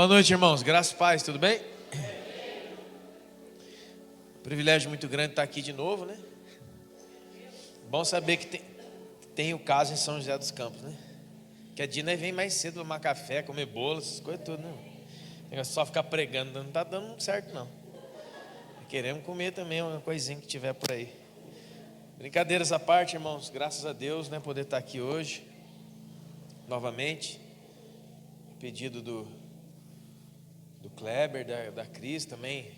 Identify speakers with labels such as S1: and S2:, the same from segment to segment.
S1: Boa noite, irmãos. Graças e paz, tudo bem? Privilégio muito grande estar aqui de novo, né? Bom saber que tem o caso em São José dos Campos, né? Que a Dina vem mais cedo tomar café, comer bolo, essas coisas tudo, né? É só ficar pregando, não está dando muito certo, não. Queremos comer também uma coisinha que tiver por aí. Brincadeiras à parte, irmãos, graças a Deus, né? Poder estar aqui hoje, novamente. Pedido do Kleber, da Cris também,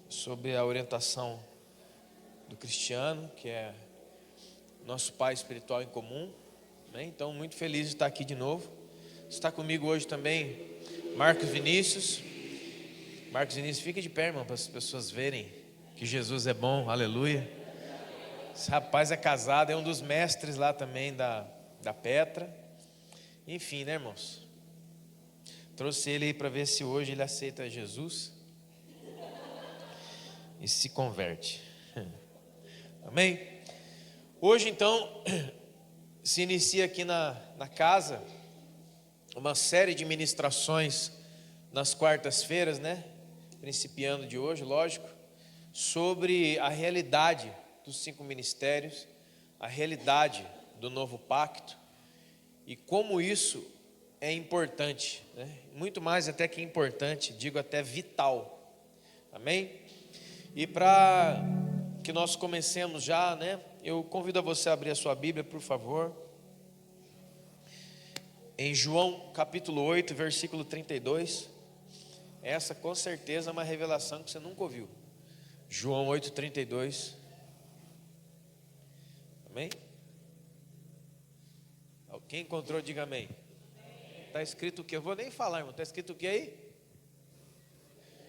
S1: sobre a orientação do Cristiano, que é nosso pai espiritual em comum, né? Então, muito feliz de estar aqui de novo. Está comigo hoje também Marcos Vinícius. Marcos Vinícius, fica de pé, irmão, para as pessoas verem que Jesus é bom, aleluia. Esse rapaz é casado, é um dos mestres lá também da Petra. Enfim, né, irmãos? Trouxe ele aí para ver se hoje ele aceita Jesus e se converte. Amém? Hoje, então, se inicia aqui na casa uma série de ministrações nas quartas-feiras, né? Principiando de hoje, lógico, sobre a realidade dos 5 ministérios, a realidade do novo pacto e como isso é importante, né? Muito mais até que importante, digo até vital. Amém? E para que nós comecemos já, né? Eu convido a você a abrir a sua Bíblia, por favor. Em João capítulo 8, versículo 32. Essa com certeza é uma revelação que você nunca ouviu. João 8, 32. Amém? Quem encontrou, diga amém. Está escrito o que? Eu vou nem falar, irmão. Está escrito o que aí?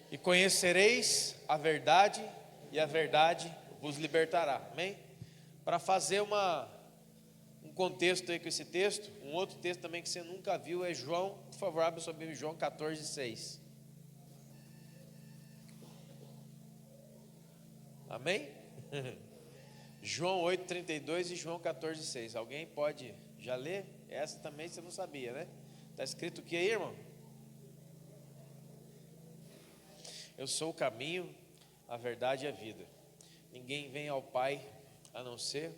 S1: E conhecereis a verdade, e a verdade vos libertará. Amém? Para fazer um contexto aí com esse texto, um outro texto também que você nunca viu é João, por favor, abre sua Bíblia, João 14, 6. Amém? João 8, 32 e João 14, 6. Alguém pode já ler? Essa também você não sabia, né? Está escrito o que aí, irmão? Eu sou o caminho, a verdade e a vida. Ninguém vem ao Pai a não ser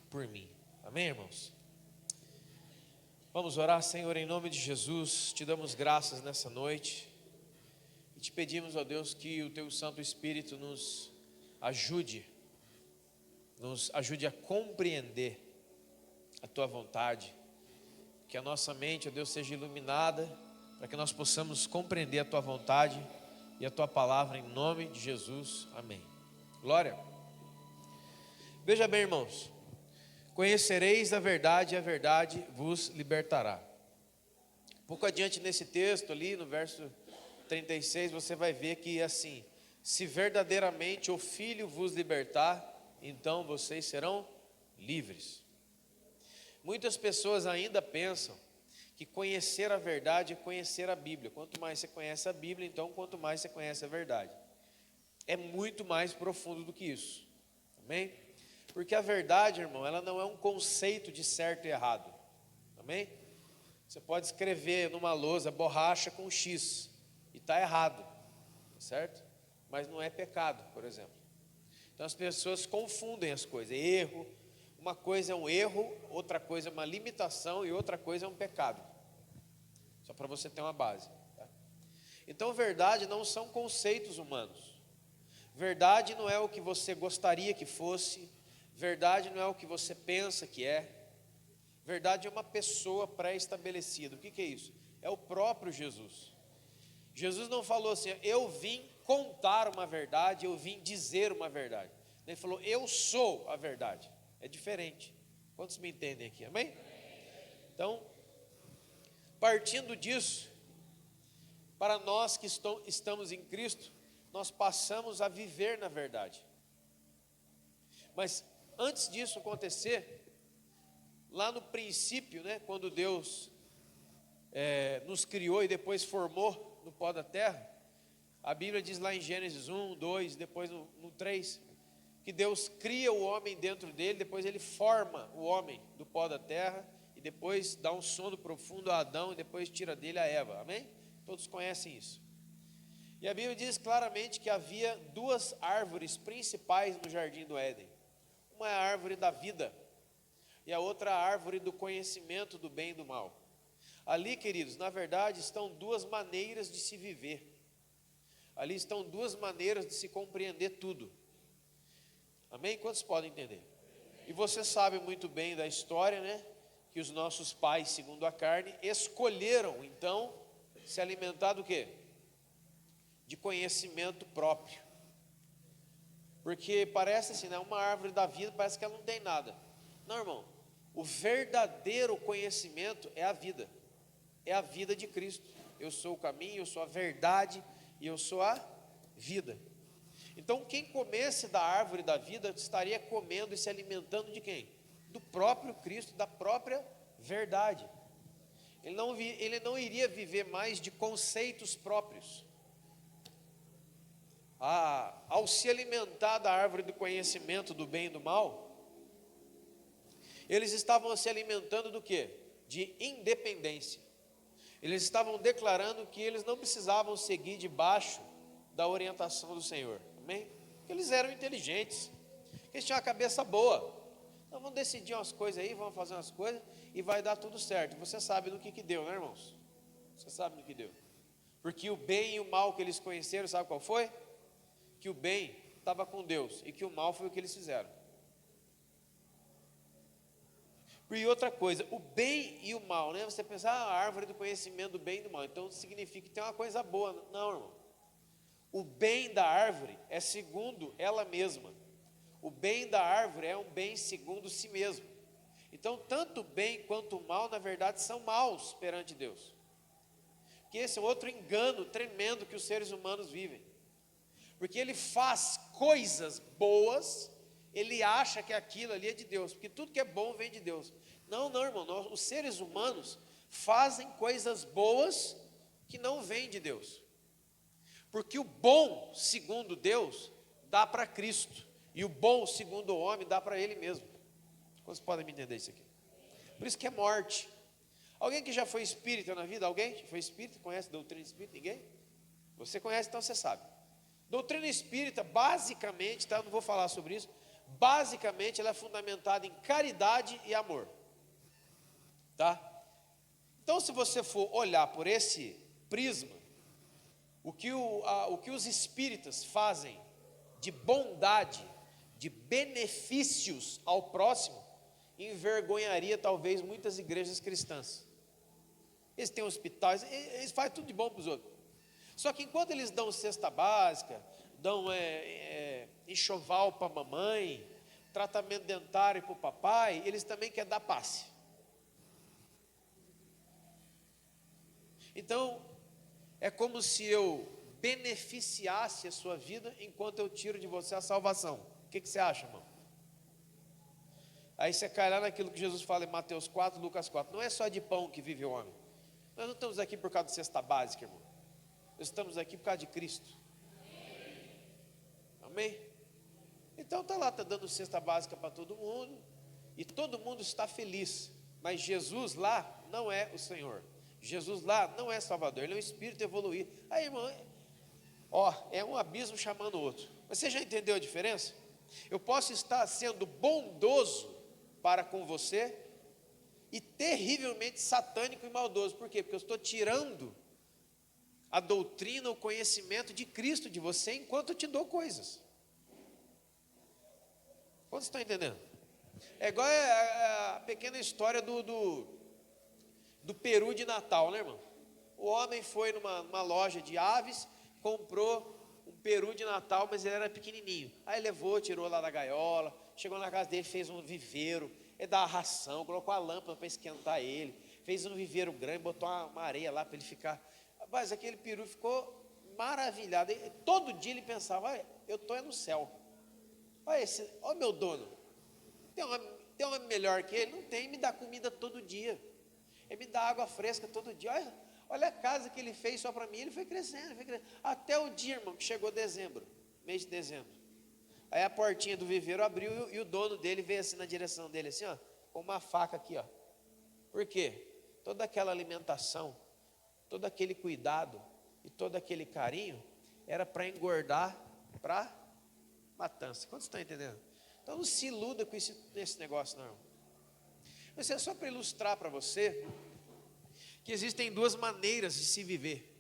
S1: por mim. Amém, irmãos? Vamos orar, Senhor, em nome de Jesus. Te damos graças nessa noite e te pedimos, ó Deus, que o Teu Santo Espírito nos ajude a compreender a Tua vontade, que a nossa mente, ó Deus, seja iluminada, para que nós possamos compreender a Tua vontade e a Tua palavra, em nome de Jesus, amém. Glória. Veja bem, irmãos, conhecereis a verdade e a verdade vos libertará. Um pouco adiante nesse texto ali, no verso 36, você vai ver que assim, se verdadeiramente o Filho vos libertar, então vocês serão livres. Muitas pessoas ainda pensam que conhecer a verdade é conhecer a Bíblia. Quanto mais você conhece a Bíblia, então quanto mais você conhece a verdade. É muito mais profundo do que isso. Amém? Porque a verdade, irmão, ela não é um conceito de certo e errado. Amém? Você pode escrever numa lousa borracha com X e está errado, certo? Mas não é pecado, por exemplo. Então as pessoas confundem as coisas. Erro, uma coisa é um erro, outra coisa é uma limitação e outra coisa é um pecado. Só para você ter uma base, tá? Então verdade não são conceitos humanos. Verdade não é o que você gostaria que fosse. Verdade não é o que você pensa que é. Verdade é uma pessoa pré-estabelecida. O que é isso? É o próprio Jesus. Jesus não falou assim, eu vim contar uma verdade, eu vim dizer uma verdade. Ele falou, eu sou a verdade. É diferente. Quantos me entendem aqui? Amém? Então, partindo disso, para nós que estamos em Cristo, nós passamos a viver na verdade. Mas antes disso acontecer, lá no princípio, né, quando Deus nos criou e depois formou no pó da terra, a Bíblia diz lá em Gênesis 1, 2, depois no 3, que Deus cria o homem dentro dele, depois ele forma o homem do pó da terra, e depois dá um sono profundo a Adão, e depois tira dele a Eva, amém? Todos conhecem isso. E a Bíblia diz claramente que havia duas árvores principais no jardim do Éden. Uma é a árvore da vida e a outra a árvore do conhecimento do bem e do mal. Ali, queridos, na verdade estão duas maneiras de se viver. Ali estão duas maneiras de se compreender tudo. Amém? Quantos podem entender? E você sabe muito bem da história, né? Que os nossos pais, segundo a carne, escolheram, então, se alimentar do quê? De conhecimento próprio. Porque parece assim, né? Uma árvore da vida, parece que ela não tem nada. Não, irmão. O verdadeiro conhecimento é a vida. É a vida de Cristo. Eu sou o caminho, eu sou a verdade e eu sou a vida. Então, quem comesse da árvore da vida estaria comendo e se alimentando de quem? Do próprio Cristo, da própria verdade. Ele não iria viver mais de conceitos próprios. Ao se alimentar da árvore do conhecimento do bem e do mal, eles estavam se alimentando do quê? De independência. Eles estavam declarando que eles não precisavam seguir debaixo da orientação do Senhor. Amém? Porque eles eram inteligentes, eles tinham a cabeça boa. Então vamos decidir umas coisas aí, vamos fazer umas coisas e vai dar tudo certo. Você sabe do que deu, né, irmãos? Você sabe do que deu. Porque o bem e o mal que eles conheceram, sabe qual foi? Que o bem estava com Deus e que o mal foi o que eles fizeram. E outra coisa, o bem e o mal, né? Você pensa, a árvore do conhecimento do bem e do mal, então significa que tem uma coisa boa. Não, irmão. O bem da árvore é segundo ela mesma. O bem da árvore é um bem segundo si mesmo. Então, tanto o bem quanto o mal, na verdade, são maus perante Deus. Porque esse é outro engano tremendo que os seres humanos vivem. Porque ele faz coisas boas, ele acha que aquilo ali é de Deus, porque tudo que é bom vem de Deus. Não, irmão, os seres humanos fazem coisas boas que não vêm de Deus. Porque o bom, segundo Deus, dá para Cristo, e o bom, segundo o homem, dá para ele mesmo. Vocês podem me entender isso aqui? Por isso que é morte. Alguém que já foi espírita na vida? Alguém que foi espírita? Conhece a doutrina espírita? Ninguém? Você conhece, então você sabe. Doutrina espírita, basicamente, tá? Eu não vou falar sobre isso. Basicamente, ela é fundamentada em caridade e amor. Tá? Então, se você for olhar por esse prisma, o que os espíritas fazem de bondade, de benefícios ao próximo, envergonharia talvez muitas igrejas cristãs. Eles têm hospitais, eles fazem tudo de bom para os outros. Só que enquanto eles dão cesta básica, dão enxoval para a mamãe, tratamento dentário para o papai, eles também querem dar passe. Então, é como se eu beneficiasse a sua vida enquanto eu tiro de você a salvação. O que você acha, irmão? Aí você cai lá naquilo que Jesus fala em Mateus 4, Lucas 4. Não é só de pão que vive o homem. Nós não estamos aqui por causa de cesta básica, irmão. Nós estamos aqui por causa de Cristo. Amém? Então está lá, está dando cesta básica para todo mundo. E todo mundo está feliz. Mas Jesus lá não é o Senhor. Jesus lá não é Salvador. Ele é um espírito evoluído. Aí, irmão, é um abismo chamando o outro. Mas você já entendeu a diferença? Eu posso estar sendo bondoso para com você e terrivelmente satânico e maldoso. Por quê? Porque eu estou tirando a doutrina, o conhecimento de Cristo de você enquanto eu te dou coisas. Quantos estão entendendo? É igual a pequena história do peru de Natal, né, irmão? O homem foi numa loja de aves, comprou um peru de Natal, mas ele era pequenininho. Aí levou, tirou lá da gaiola, chegou na casa dele, fez um viveiro, ele dá a ração, colocou a lâmpada para esquentar ele, fez um viveiro grande, botou uma areia lá para ele ficar. Mas aquele peru ficou maravilhado. E todo dia ele pensava, eu estou no céu. Olha meu dono, tem um homem melhor que ele? Não tem, me dá comida todo dia. Ele me dá água fresca todo dia. Olha a casa que ele fez só para mim. Ele foi crescendo. Até o dia, irmão, que chegou dezembro, mês de dezembro. Aí a portinha do viveiro abriu e o dono dele veio assim na direção dele, assim, com uma faca aqui, Por quê? Toda aquela alimentação todo aquele cuidado e todo aquele carinho era para engordar, para matança. Quantos estão entendendo? Então não se iluda com esse negócio, não. Mas é só para ilustrar para você que existem duas maneiras de se viver.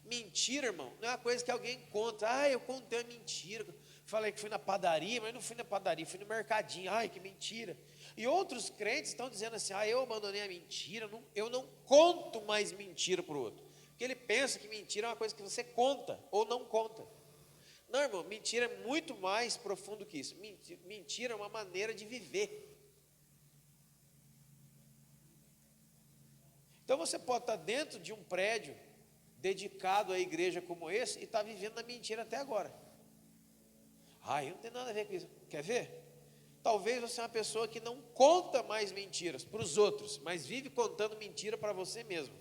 S1: Mentira, irmão, não é uma coisa que alguém conta. Eu contei uma mentira. Falei que fui na padaria, mas não fui na padaria, fui no mercadinho. Que mentira. E outros crentes estão dizendo assim: eu abandonei a mentira, eu não conto mais mentira para o outro. Porque ele pensa que mentira é uma coisa que você conta ou não conta. Não, irmão, mentira é muito mais profundo que isso. Mentira é uma maneira de viver. Então você pode estar dentro de um prédio dedicado à igreja como esse e estar vivendo na mentira até agora. Eu não tenho nada a ver com isso. Quer ver? Talvez você é uma pessoa que não conta mais mentiras para os outros, mas vive contando mentira para você mesmo.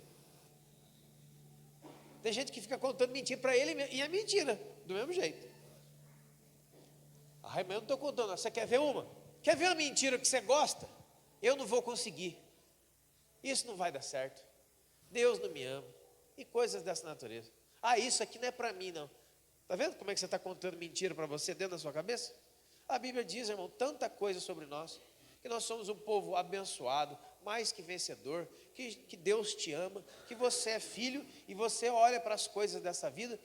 S1: Tem gente que fica contando mentira para ele e é mentira, do mesmo jeito. Mas eu não estou contando. Você quer ver uma? Quer ver uma mentira que você gosta? Eu não vou conseguir. Isso não vai dar certo. Deus não me ama. E coisas dessa natureza. Isso aqui não é para mim, não. Está vendo como é que você está contando mentira para você dentro da sua cabeça? A Bíblia diz, irmão, tanta coisa sobre nós, que nós somos um povo abençoado, mais que vencedor, que Deus te ama, que você é filho e você olha para as coisas dessa vida.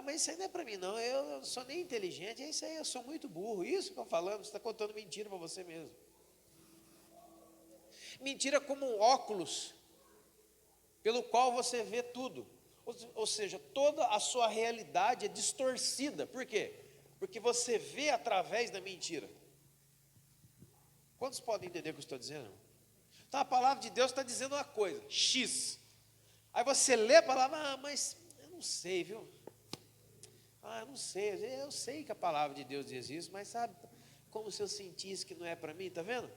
S1: Mas isso aí não é para mim, não. Eu não sou nem inteligente, isso aí eu sou muito burro. Isso que eu estou falando, você está contando mentira para você mesmo. Mentira como um óculos pelo qual você vê tudo. Ou seja, toda a sua realidade é distorcida. Por quê? Porque você vê através da mentira. Quantos podem entender o que eu estou dizendo? Então a palavra de Deus está dizendo uma coisa, X. Aí você lê a palavra, mas eu não sei, viu? Eu não sei, eu sei que a palavra de Deus diz isso, mas sabe, como se eu sentisse que não é para mim, está vendo?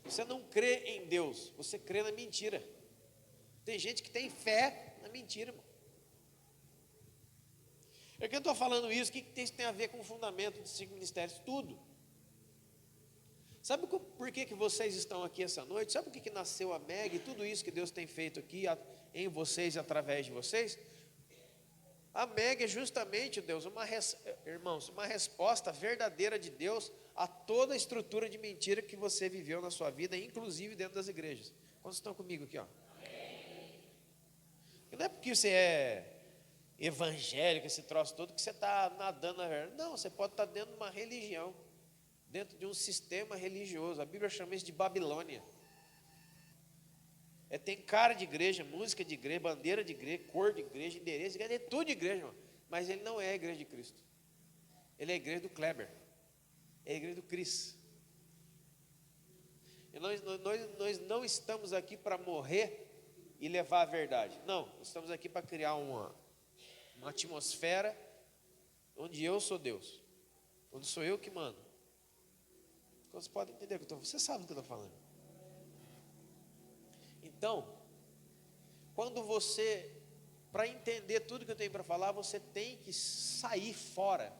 S1: Você não crê em Deus, você crê na mentira. Tem gente que tem fé na mentira, irmão. É que eu estou falando isso, o que isso tem a ver com o fundamento dos 5 ministérios? Tudo. Sabe por que vocês estão aqui essa noite? Sabe por que nasceu a MEG e tudo isso que Deus tem feito aqui em vocês e através de vocês? A MEG é justamente, Deus, irmãos, uma resposta verdadeira de Deus a toda a estrutura de mentira que você viveu na sua vida, inclusive dentro das igrejas. Quantos estão comigo aqui, ó? E não é porque você é evangélico, esse troço todo, que você está nadando na verdade. Não, você pode estar dentro de uma religião, dentro de um sistema religioso. A Bíblia chama isso de Babilônia. Tem cara de igreja, música de igreja, bandeira de igreja, cor de igreja, endereço de igreja, é tudo de igreja, irmão. Mas ele não é a igreja de Cristo. Ele é a igreja do Kleber. É a igreja do Cris. E nós não estamos aqui para morrer e levar a verdade. Não, estamos aqui para criar uma atmosfera onde eu sou Deus. Onde sou eu que mando. Vocês podem entender o que eu estou falando. Você sabe do que eu estou falando. Então, quando para entender tudo que eu tenho para falar, você tem que sair fora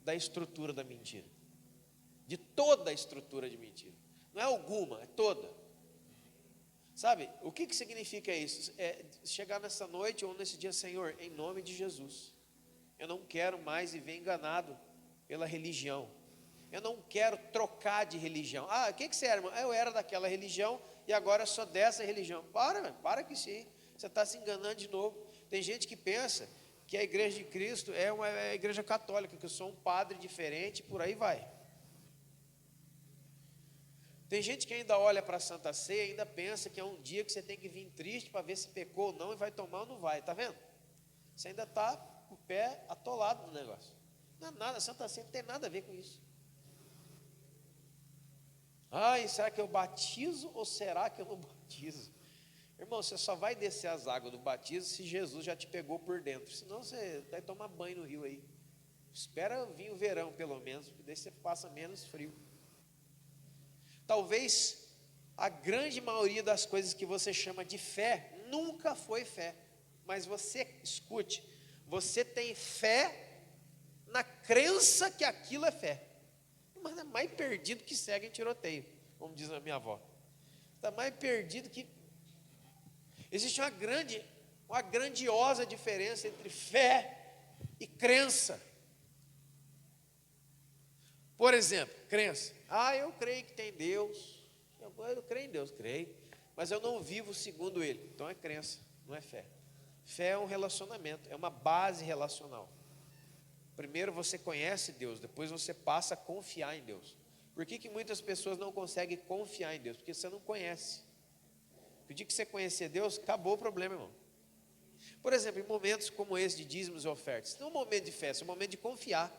S1: da estrutura da mentira. De toda a estrutura de mentira. Não é alguma, é toda. Sabe, o que significa isso? É chegar nessa noite ou nesse dia, Senhor, em nome de Jesus. Eu não quero mais viver enganado pela religião. Eu não quero trocar de religião. O que você era, irmão? Eu era daquela religião e agora eu sou dessa religião. Para que sim. Você está se enganando de novo. Tem gente que pensa que a igreja de Cristo é uma igreja católica, que eu sou um padre diferente, por aí vai. Tem gente que ainda olha para a Santa Ceia e ainda pensa que é um dia que você tem que vir triste para ver se pecou ou não, e vai tomar ou não vai, está vendo? Você ainda está com o pé atolado no negócio. Não é nada, a Santa Ceia não tem nada a ver com isso. E será que eu batizo ou será que eu não batizo? Irmão, você só vai descer as águas do batismo se Jesus já te pegou por dentro. Senão você vai tomar banho no rio aí. Espera vir o verão, pelo menos, porque daí você passa menos frio. Talvez a grande maioria das coisas que você chama de fé nunca foi fé. Mas você, escute, você tem fé na crença que aquilo é fé. Mas é mais perdido que segue em tiroteio, como diz a minha avó. Está mais perdido que... Existe uma grandiosa diferença entre fé e crença. Por exemplo, crença. Eu creio que tem Deus. Eu creio em Deus, creio. Mas eu não vivo segundo Ele. Então é crença, não é fé. Fé é um relacionamento, é uma base relacional. Primeiro você conhece Deus, depois você passa a confiar em Deus. Por que muitas pessoas não conseguem confiar em Deus? Porque você não conhece. O dia que você conhecer Deus, acabou o problema, irmão. Por exemplo, em momentos como esse de dízimos e ofertas, não é um momento de festa, é um momento de confiar.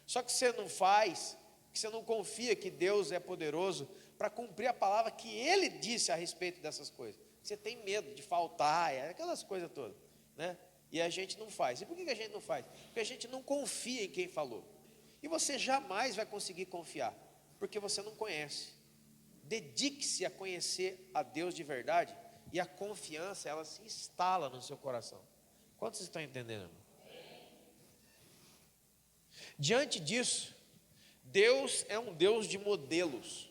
S1: Só que você não faz, que você não confia que Deus é poderoso para cumprir a palavra que Ele disse a respeito dessas coisas. Você tem medo de faltar, aquelas coisas todas, né? E a gente não faz. E por que a gente não faz? Porque a gente não confia em quem falou. E você jamais vai conseguir confiar, porque você não conhece. Dedique-se a conhecer a Deus de verdade, e a confiança, ela se instala no seu coração. Quantos estão entendendo, irmão? Diante disso, Deus é um Deus de modelos.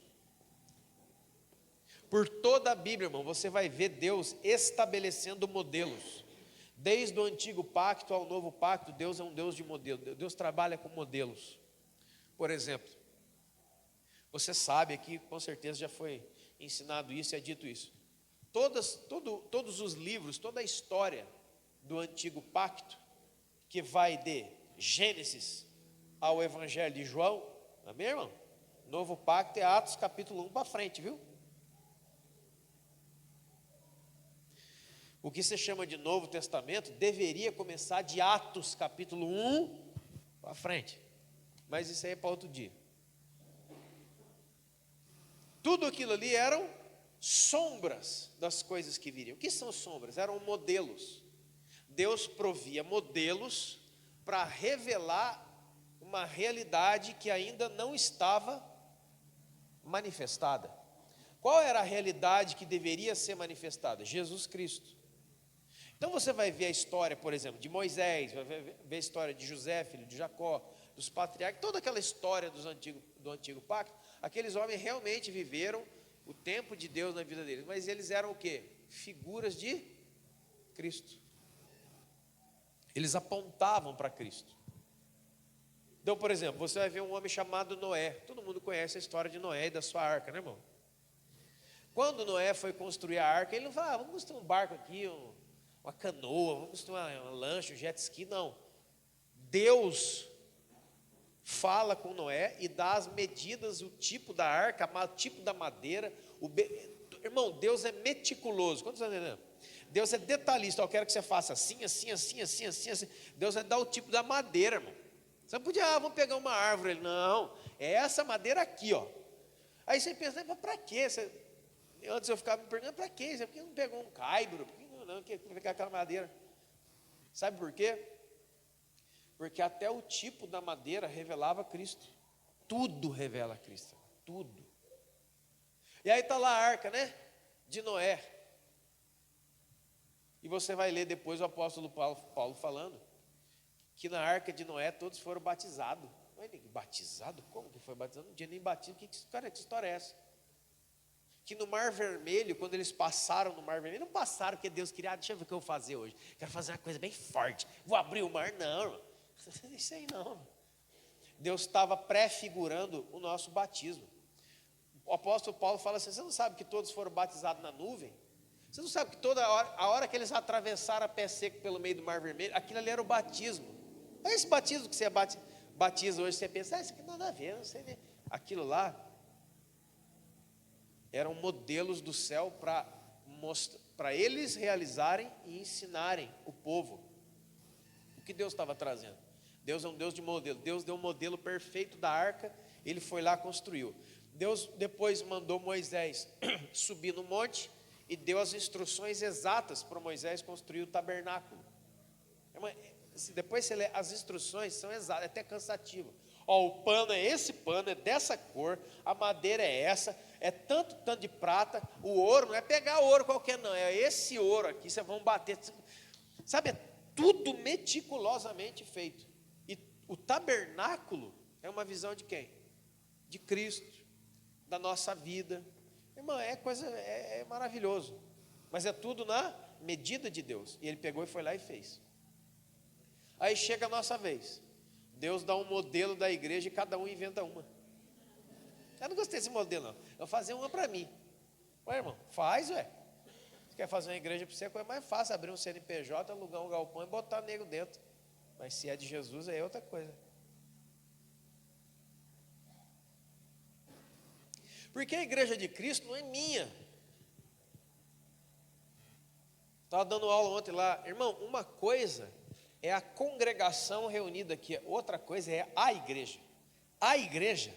S1: Por toda a Bíblia, irmão, você vai ver Deus estabelecendo modelos. Desde o antigo pacto ao novo pacto, Deus é um Deus de modelo. Deus trabalha com modelos. Por exemplo, você sabe aqui, com certeza já foi ensinado isso e é dito isso. Todos os livros, toda a história do antigo pacto, que vai de Gênesis ao Evangelho de João, amém, irmão? Novo pacto é Atos capítulo 1 para frente, viu? O que se chama de Novo Testamento deveria começar de Atos capítulo 1 para frente. Mas isso aí é para outro dia. Tudo aquilo ali eram sombras das coisas que viriam. O que são sombras? Eram modelos. Deus provia modelos para revelar uma realidade que ainda não estava manifestada. Qual era a realidade que deveria ser manifestada? Jesus Cristo. Então você vai ver a história, por exemplo, de Moisés, vai ver a história de José, filho de Jacó, dos patriarcas, toda aquela história do antigo pacto. Aqueles homens realmente viveram o tempo de Deus na vida deles, mas eles eram o quê? Figuras de Cristo. Eles apontavam para Cristo. Então, por exemplo, você vai ver um homem chamado Noé. Todo mundo conhece a história de Noé e da sua arca, né, irmão? Quando Noé foi construir a arca, ele não falou, vamos construir um barco aqui, uma canoa, vamos construir uma lancha, um jet ski. Não. Deus fala com Noé e dá as medidas, o tipo da arca, o tipo da madeira. Irmão, Deus é meticuloso. Quantos estão entendendo? Deus é detalhista. Eu quero que você faça assim, assim, assim, assim, assim, assim. Deus vai dar o tipo da madeira, irmão. Você não podia, vamos pegar uma árvore. Ele, não, é essa madeira aqui, ó. Aí você pensa, mas para quê? Antes eu ficava me perguntando, para quê? Por que não pegou um caibro? Por que não pegar aquela madeira? Sabe por quê? Porque até o tipo da madeira revelava Cristo. Tudo revela Cristo. Tudo. E aí está lá a arca, né? De Noé. E você vai ler depois o apóstolo Paulo falando que na arca de Noé todos foram batizados. Mas batizado? Como que foi batizado? Não tinha nem batismo. Que história é essa? Que no Mar Vermelho, quando eles passaram no Mar Vermelho, não passaram porque Deus queria, deixa eu ver o que eu vou fazer hoje. Quero fazer uma coisa bem forte. Vou abrir o mar. Não, irmão. Isso aí não. Deus estava prefigurando o nosso batismo. O apóstolo Paulo fala assim, você não sabe que todos foram batizados na nuvem? Você não sabe que a hora que eles atravessaram a pé seco pelo meio do Mar Vermelho, aquilo ali era o batismo. É esse batismo que você batiza hoje, você pensa, isso aqui não nada a ver, não sei nem. Aquilo lá eram modelos do céu para eles realizarem e ensinarem o povo o que Deus estava trazendo. Deus é um Deus de modelo. Deus deu um modelo perfeito da arca, ele foi lá e construiu. Deus depois mandou Moisés subir no monte e deu as instruções exatas para Moisés construir o tabernáculo. Depois você lê, as instruções são exatas, é até cansativo. Ó, o pano é esse pano, é dessa cor, a madeira é essa, é tanto de prata, o ouro, não é pegar ouro qualquer não, é esse ouro aqui, vocês vão bater, sabe, é tudo meticulosamente feito. E o tabernáculo é uma visão de quem? De Cristo, da nossa vida. Irmão, é maravilhoso, Mas é tudo na medida de Deus. E ele pegou e foi lá e fez. Aí chega a nossa vez. Deus dá um modelo da igreja e cada um inventa uma. Eu não gostei desse modelo, não. Eu vou fazer uma para mim. Ué, irmão, faz, ué. Você quer fazer uma igreja para você, é coisa mais fácil, abrir um CNPJ, alugar um galpão e botar nego dentro. Mas se é de Jesus, é outra coisa. Porque a igreja de Cristo não é minha. Estava dando aula ontem lá. Irmão, uma coisa é a congregação reunida aqui, outra coisa é a igreja. A igreja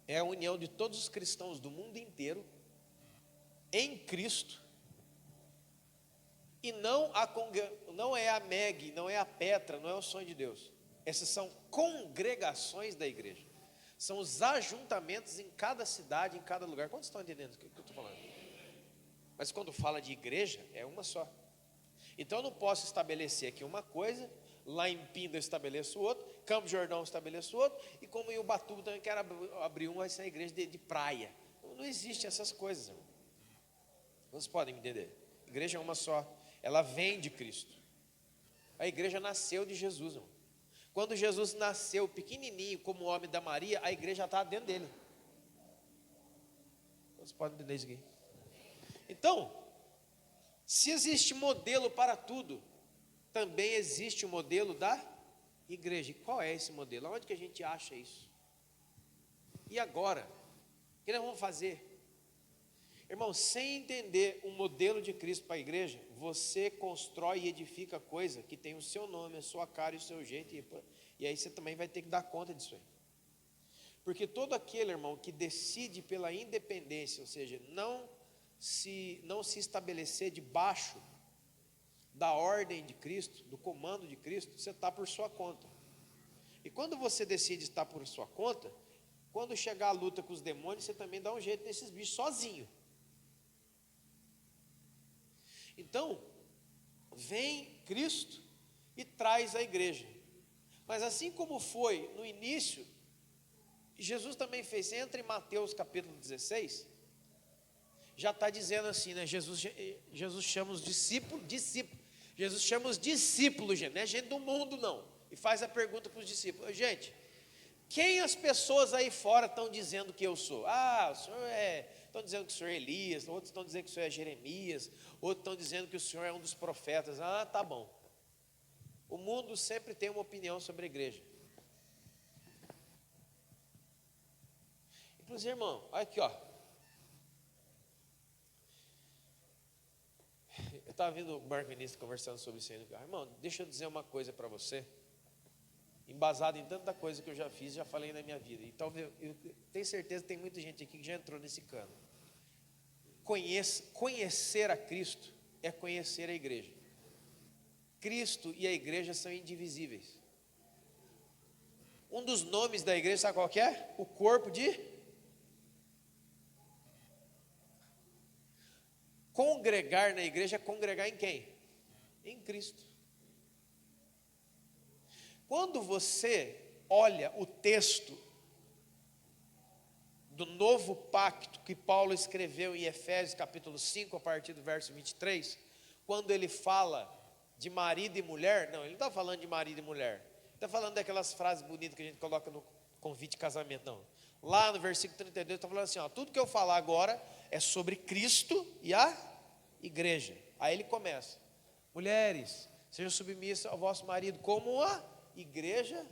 S1: é a união de todos os cristãos do mundo inteiro em Cristo. E não é a MEG, não é a Petra, não é o sonho de Deus. Essas são congregações da igreja. São os ajuntamentos em cada cidade, em cada lugar. Quantos estão entendendo o que eu estou falando? Mas quando fala de igreja, é uma só. Então eu não posso estabelecer aqui uma coisa, lá em Pinda eu estabeleço outro, Campo Jordão eu estabeleço outro, e como em Ubatuba também quero abrir uma, vai ser a igreja de praia. Não existe essas coisas, irmão. Vocês podem me entender? A igreja é uma só, ela vem de Cristo. A igreja nasceu de Jesus, irmão. Quando Jesus nasceu pequenininho, como homem da Maria, a igreja já estava dentro dele. Vocês podem entender isso aqui? Então, se existe modelo para tudo, também existe o modelo da igreja. E qual é esse modelo? Onde que a gente acha isso? E agora? O que nós vamos fazer? Irmão, sem entender o modelo de Cristo para a igreja, você constrói e edifica coisa que tem o seu nome, a sua cara e o seu jeito, e aí você também vai ter que dar conta disso aí. Porque todo aquele, irmão, que decide pela independência, ou seja, não se estabelecer debaixo da ordem de Cristo, do comando de Cristo, você está por sua conta. E quando você decide estar por sua conta, quando chegar a luta com os demônios, você também dá um jeito nesses bichos sozinho. Então, vem Cristo e traz a igreja. Mas assim como foi no início, Jesus também fez, entra em Mateus capítulo 16, já está dizendo assim, né? Jesus chama os discípulos. Jesus chama os discípulos, gente, não é gente do mundo não. E faz a pergunta para os discípulos: gente, quem as pessoas aí fora estão dizendo que eu sou? Ah, o senhor estão dizendo que o senhor é Elias, outros estão dizendo que o senhor é Jeremias, outros estão dizendo que o senhor é um dos profetas. Ah, tá bom. O mundo sempre tem uma opinião sobre a igreja. Inclusive, irmão, olha aqui, ó. Eu estava vendo o Marco Ministro conversando sobre isso aí no carro. Irmão, deixa eu dizer uma coisa para você, embasado em tanta coisa que eu já fiz, já falei na minha vida. E talvez, eu tenho certeza que tem muita gente aqui que já entrou nesse cano. Conhecer a Cristo é conhecer a igreja. Cristo e a igreja são indivisíveis. Um dos nomes da igreja, sabe qual que é? O corpo de... Congregar na igreja é congregar em quem? Em Cristo. Quando você olha o texto do novo pacto que Paulo escreveu em Efésios capítulo 5, a partir do verso 23, quando ele fala de marido e mulher, não, ele não está falando de marido e mulher, ele está falando daquelas frases bonitas que a gente coloca no convite de casamento, não. Lá no versículo 32, ele está falando assim, ó, tudo que eu falar agora é sobre Cristo e a igreja. Aí ele começa: mulheres, sejam submissas ao vosso marido como a igreja.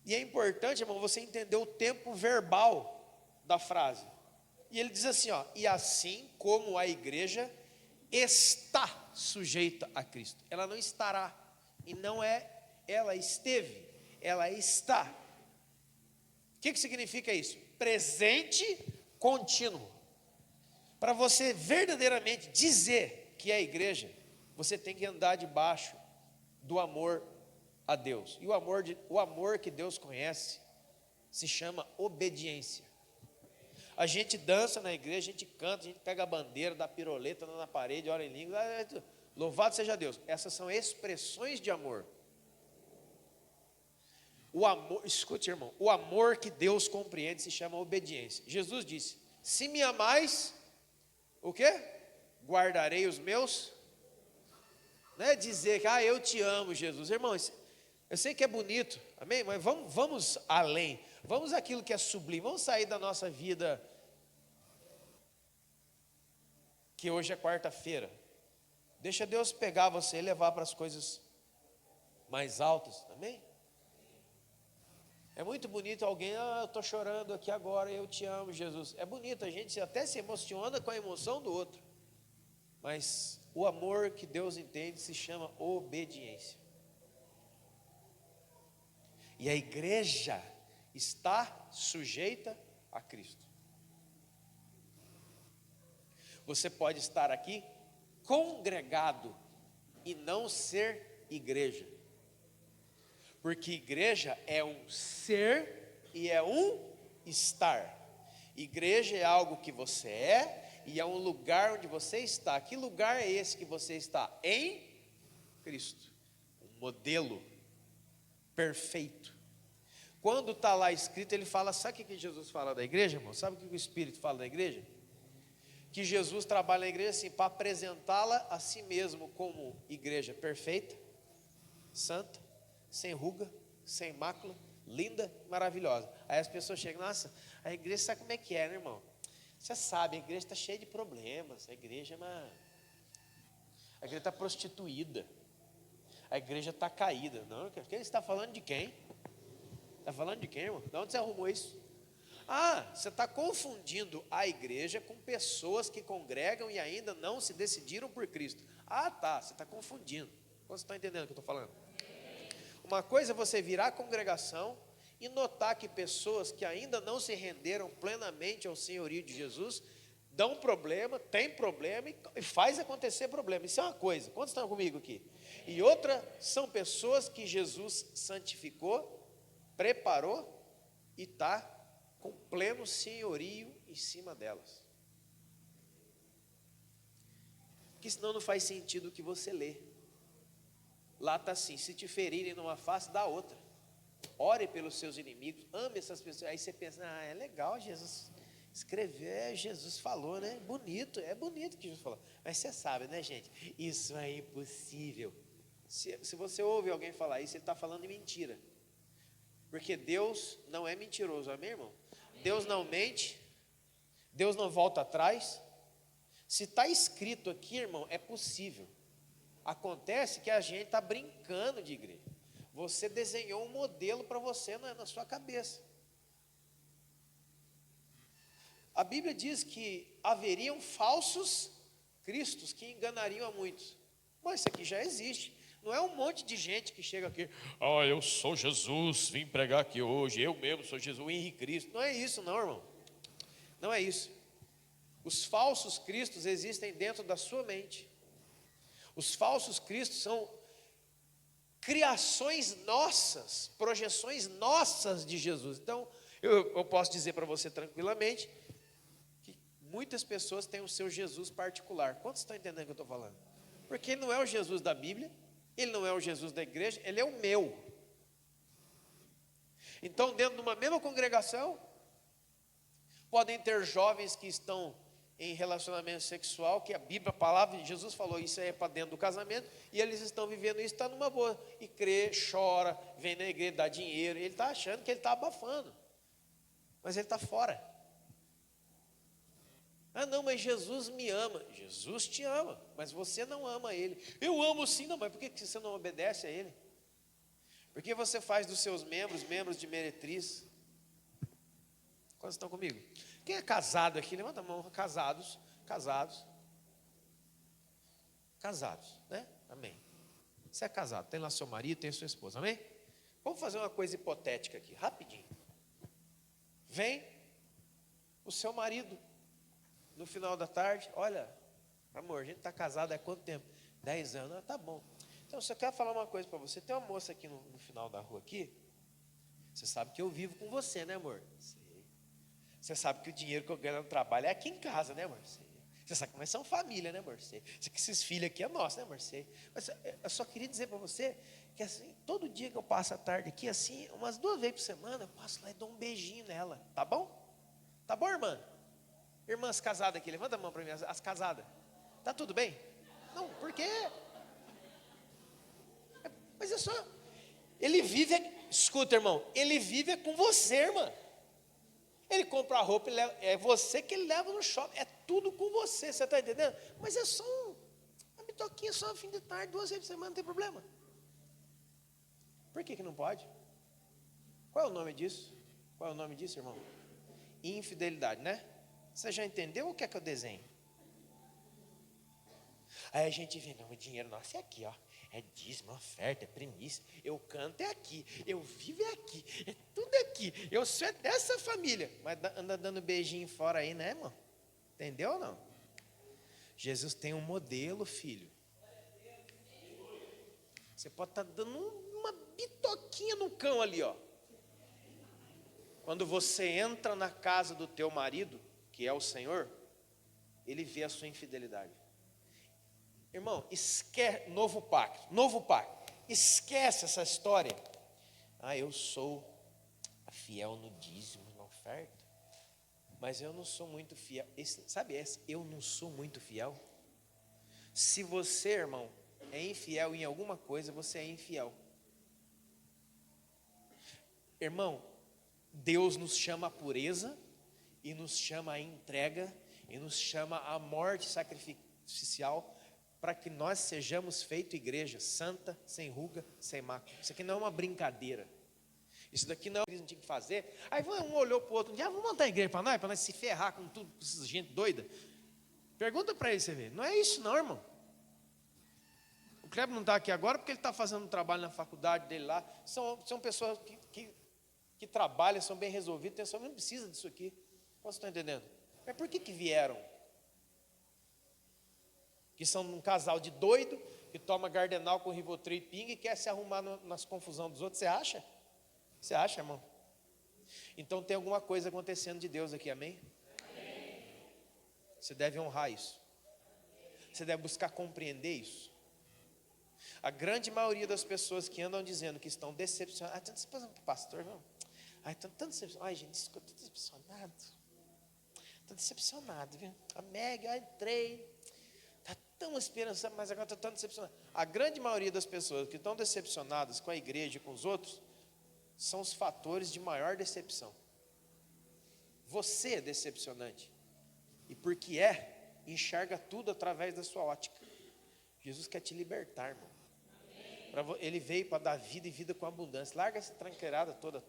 S1: E é importante, irmão, você entender o tempo verbal da frase. E ele diz assim, ó, e assim como a igreja está sujeita a Cristo. Ela não estará, e não é, ela esteve, ela está. O que significa isso? Presente contínuo. Para você verdadeiramente dizer que é igreja, você tem que andar debaixo do amor a Deus. E o amor que Deus conhece se chama obediência. A gente dança na igreja, a gente canta, a gente pega a bandeira, dá piroleta na parede, ora em língua, louvado seja Deus. Essas são expressões de amor. O amor, escute, irmão, o amor que Deus compreende se chama obediência. Jesus disse: se me amais, o quê? Guardarei os meus. Não é dizer que, eu te amo, Jesus. Irmão, eu sei que é bonito, amém? Mas vamos além. Vamos àquilo que é sublime. Vamos sair da nossa vida, que hoje é quarta-feira. Deixa Deus pegar você e levar para as coisas mais altas, amém? É muito bonito alguém, eu estou chorando aqui agora, eu te amo, Jesus. É bonito, a gente até se emociona com a emoção do outro. Mas o amor que Deus entende se chama obediência. E a igreja está sujeita a Cristo. Você pode estar aqui congregado e não ser igreja. Porque igreja é um ser e é um estar. Igreja é algo que você é e é um lugar onde você está. Que lugar é esse que você está? Em Cristo. Um modelo perfeito. Quando está lá escrito, ele fala, sabe o que Jesus fala da igreja, irmão? Sabe o que o Espírito fala da igreja? Que Jesus trabalha na igreja assim, para apresentá-la a si mesmo como igreja perfeita, santa, sem ruga, sem mácula, linda, maravilhosa. Aí as pessoas chegam, nossa, a igreja sabe como é que é, né, irmão? Você sabe, a igreja está cheia de problemas, a igreja está prostituída, a igreja está caída. Não, quem está falando de quem? Está falando de quem, irmão? De onde você arrumou isso? Você está confundindo a igreja com pessoas que congregam e ainda não se decidiram por Cristo. Tá, você está confundindo. Você está entendendo o que eu estou falando? Uma coisa é você virar a congregação e notar que pessoas que ainda não se renderam plenamente ao senhorio de Jesus dão problema, tem problema e faz acontecer problema. Isso é uma coisa. Quantos estão comigo aqui? E outra são pessoas que Jesus santificou, preparou e está com pleno senhorio em cima delas. Porque senão não faz sentido o que você lê. Lá está assim, se te ferirem numa face, dá outra. Ore pelos seus inimigos, ame essas pessoas. Aí você pensa, é legal, Jesus escreveu, Jesus falou, né? É bonito que Jesus falou. Mas você sabe, né, gente? Isso é impossível. Se você ouve alguém falar isso, ele está falando mentira. Porque Deus não é mentiroso, amém, irmão? Deus não mente, Deus não volta atrás. Se está escrito aqui, irmão, é possível. Acontece que a gente está brincando de igreja. Você desenhou um modelo para você na sua cabeça. A Bíblia diz que haveriam falsos cristos que enganariam a muitos. Mas isso aqui já existe. Não é um monte de gente que chega aqui, eu sou Jesus, vim pregar aqui hoje, eu mesmo sou Jesus, o Henrique Cristo. Não é isso não, irmão. Não é isso. Os falsos cristos existem dentro da sua mente. Os falsos cristos são criações nossas, projeções nossas de Jesus. Então, eu posso dizer para você tranquilamente que muitas pessoas têm o seu Jesus particular. Quantos estão entendendo o que eu estou falando? Porque ele não é o Jesus da Bíblia, ele não é o Jesus da igreja, ele é o meu. Então, dentro de uma mesma congregação, podem ter jovens que estão em relacionamento sexual, que a Bíblia, a palavra de Jesus falou, isso aí é para dentro do casamento, e eles estão vivendo isso, está numa boa, e crê, chora, vem na igreja, dá dinheiro, e ele está achando que ele está abafando, mas ele está fora. Não, mas Jesus me ama. Jesus te ama, mas você não ama ele. Eu amo sim, não, mas por que você não obedece a ele? Porque você faz dos seus membros de meretriz. Quantos estão comigo? Quem é casado aqui? Levanta a mão. Casados, né? Amém. Você é casado, tem lá seu marido, tem sua esposa, amém? Vamos fazer uma coisa hipotética aqui, rapidinho. Vem o seu marido no final da tarde, olha, amor, a gente está casado há quanto tempo? 10 anos, tá bom. Então, eu só quero falar uma coisa para você. Tem uma moça aqui no final da rua aqui. Você sabe que eu vivo com você, né, amor? Sei. Você sabe que o dinheiro que eu ganho no trabalho é aqui em casa, né, amor? Sei.
S2: Você sabe como são família, né, Marcelo? Esses filhos aqui é nosso, né, Marcelo? Mas eu só queria dizer para você que assim, todo dia que eu passo a tarde aqui, assim, umas 2 vezes por semana, eu passo lá e dou um beijinho nela, tá bom? Tá bom, irmã? Irmãs casadas aqui, levanta a mão para mim, as casadas. Tá tudo bem? Não, por quê? Mas é só, ele vive, escuta, irmão, ele vive com você, irmã. Ele compra a roupa, é você que ele leva no shopping, é tudo com você, você está entendendo? Mas é só uma bitoquinha, só no fim de tarde, 2 vezes por semana, não tem problema. Por que não pode? Qual é o nome disso? Qual é o nome disso, irmão? Infidelidade, né? Você já entendeu o que é que eu desenho? Aí a gente vê, não, o dinheiro nosso é aqui, ó. É dízimo, oferta, é primícia. Eu canto é aqui, eu vivo é aqui, é tudo aqui. Eu sou é dessa família. Mas anda dando beijinho fora aí, né, irmão? Entendeu ou não? Jesus tem um modelo, filho. Você pode estar dando uma bitoquinha no cão ali, ó. Quando você entra na casa do teu marido, que é o Senhor, ele vê a sua infidelidade. Irmão, esquece, novo pacto, esquece essa história. Eu sou fiel no dízimo, na oferta, mas eu não sou muito fiel. Eu não sou muito fiel. Se você, irmão, é infiel em alguma coisa, você é infiel. Irmão, Deus nos chama à pureza, e nos chama à entrega, e nos chama à morte sacrificial, para que nós sejamos feito igreja santa, sem ruga, sem mácula. Isso aqui não é uma brincadeira. Isso daqui não é o que a gente tinha que fazer. Aí um olhou para o outro, vamos montar a igreja para nós se ferrar com tudo, com essa gente doida. Pergunta para ele, você vê. Não é isso não, irmão. O Kleber não está aqui agora porque ele está fazendo um trabalho na faculdade dele lá. São pessoas que trabalham, são bem resolvidas, não precisa disso aqui. Vocês estão entendendo? Mas por que vieram? Que são um casal de doido, que toma Gardenal com Rivotril e pinga e quer se arrumar nas confusões dos outros. Você acha? Você acha, irmão? Então tem alguma coisa acontecendo de Deus aqui, amém? Você deve honrar isso. Você deve buscar compreender isso. A grande maioria das pessoas que andam dizendo que estão decepcionadas, estou decepcionado com o pastor, irmão. Estou tão decepcionado. Gente, estou decepcionado. Estou decepcionado, viu? A Meg, eu entrei. Tão esperançoso, mas agora estou tão decepcionado. A grande maioria das pessoas que estão decepcionadas com a igreja e com os outros são os fatores de maior decepção. Você é decepcionante. E porque enxerga tudo através da sua ótica. Jesus quer te libertar, irmão. Ele veio para dar vida e vida com abundância. Larga essa tranqueirada toda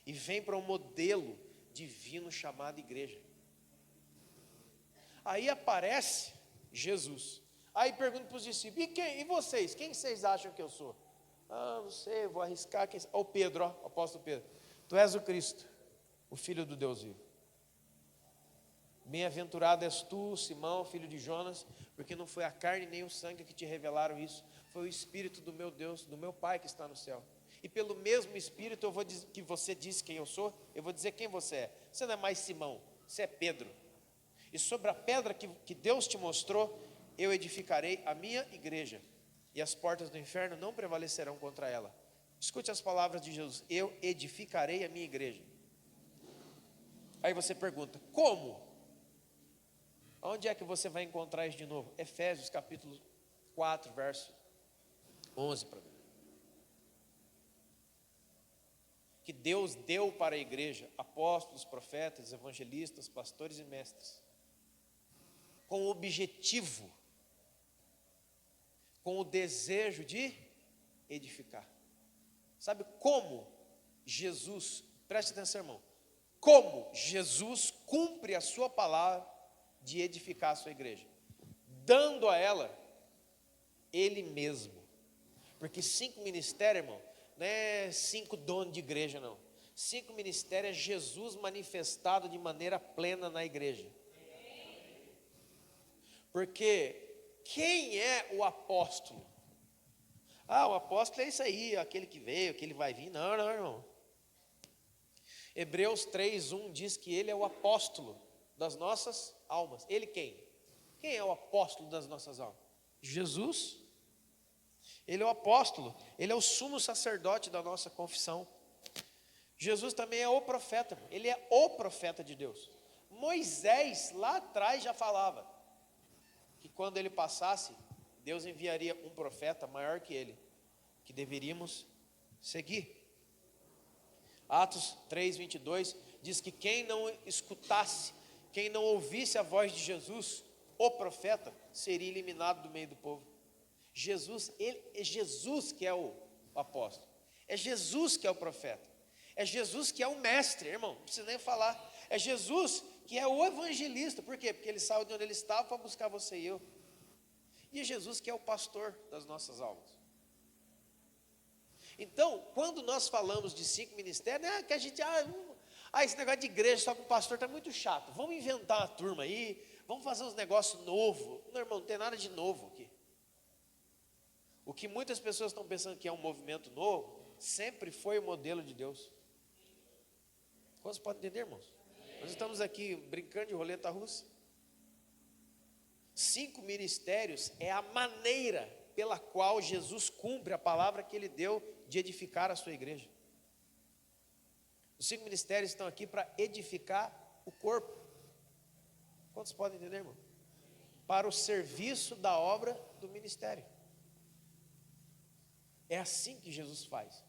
S2: e vem para um modelo divino chamado igreja. Aí aparece Jesus. Aí pergunta para os discípulos, e vocês? Quem vocês acham que eu sou? Não sei, vou arriscar. O Pedro, o apóstolo Pedro. Tu és o Cristo, o Filho do Deus vivo. Bem-aventurado és tu, Simão, filho de Jonas, porque não foi a carne nem o sangue que te revelaram isso, foi o Espírito do meu Deus, do meu Pai que está no céu. E pelo mesmo Espírito eu vou dizer que você disse quem eu sou, eu vou dizer quem você é. Você não é mais Simão, você é Pedro. E sobre a pedra que Deus te mostrou, eu edificarei a minha igreja, e as portas do inferno não prevalecerão contra ela. Escute as palavras de Jesus: eu edificarei a minha igreja. Aí você pergunta, como? Onde é que você vai encontrar isso de novo? Efésios capítulo 4, verso 11 para mim. Que Deus deu para a igreja apóstolos, profetas, evangelistas, pastores e mestres, com o objetivo, com o desejo de edificar. Sabe como Jesus, preste atenção, irmão, como Jesus cumpre a sua palavra de edificar a sua igreja? Dando a ela Ele mesmo. Porque 5 ministérios, irmão, não é 5 donos de igreja, não. 5 ministérios é Jesus manifestado de maneira plena na igreja. Porque quem é o apóstolo? O apóstolo é isso aí, aquele que veio, aquele vai vir. Não, irmão. Hebreus 3:1 diz que ele é o apóstolo. das nossas almas. Ele quem? Quem é o apóstolo das nossas almas? Jesus. Ele é o apóstolo, ele é o sumo sacerdote da nossa confissão. Jesus também é o profeta, ele é o profeta de Deus. Moisés lá atrás já falava que quando ele passasse, Deus enviaria um profeta maior que ele, que deveríamos seguir. Atos 3:22 diz que quem não escutasse, quem não ouvisse a voz de Jesus, o profeta, seria eliminado do meio do povo. Jesus, é Jesus que é o apóstolo, é Jesus que é o profeta, é Jesus que é o mestre, irmão, não precisa nem falar, é Jesus que é o evangelista. Por quê? Porque ele saiu de onde ele estava para buscar você e eu, e é Jesus que é o pastor das nossas almas. Então, quando nós falamos de 5 ministérios, que a gente, esse negócio de igreja só com o pastor está muito chato, vamos inventar uma turma aí, vamos fazer uns negócios novos. Não, irmão, não tem nada de novo aqui. O que muitas pessoas estão pensando que é um movimento novo, sempre foi o modelo de Deus. Quantos podem entender, irmãos? Nós estamos aqui brincando de roleta russa. 5 ministérios é a maneira pela qual Jesus cumpre a palavra que ele deu de edificar a sua igreja. Os 5 ministérios estão aqui para edificar o corpo. Quantos podem entender, irmão? Para o serviço da obra do ministério. É assim que Jesus faz.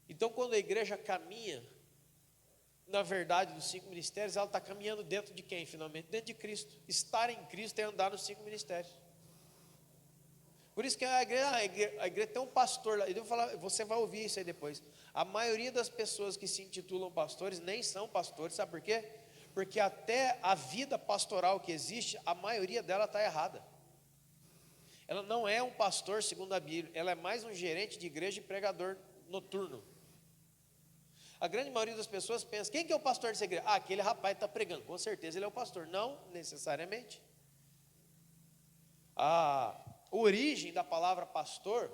S2: Então, quando a igreja caminha, na verdade, dos 5 ministérios, ela está caminhando dentro de quem, finalmente? Dentro de Cristo. Estar em Cristo é andar nos 5 ministérios. Por isso que a igreja tem um pastor lá. Eu vou falar, você vai ouvir isso aí depois. A maioria das pessoas que se intitulam pastores nem são pastores, sabe por quê? Porque até a vida pastoral que existe, a maioria dela está errada. Ela não é um pastor segundo a Bíblia, ela é mais um gerente de igreja e pregador noturno. A grande maioria das pessoas pensa, quem que é o pastor dessa igreja? Aquele rapaz está pregando, com certeza ele é o pastor. Não necessariamente. A origem da palavra pastor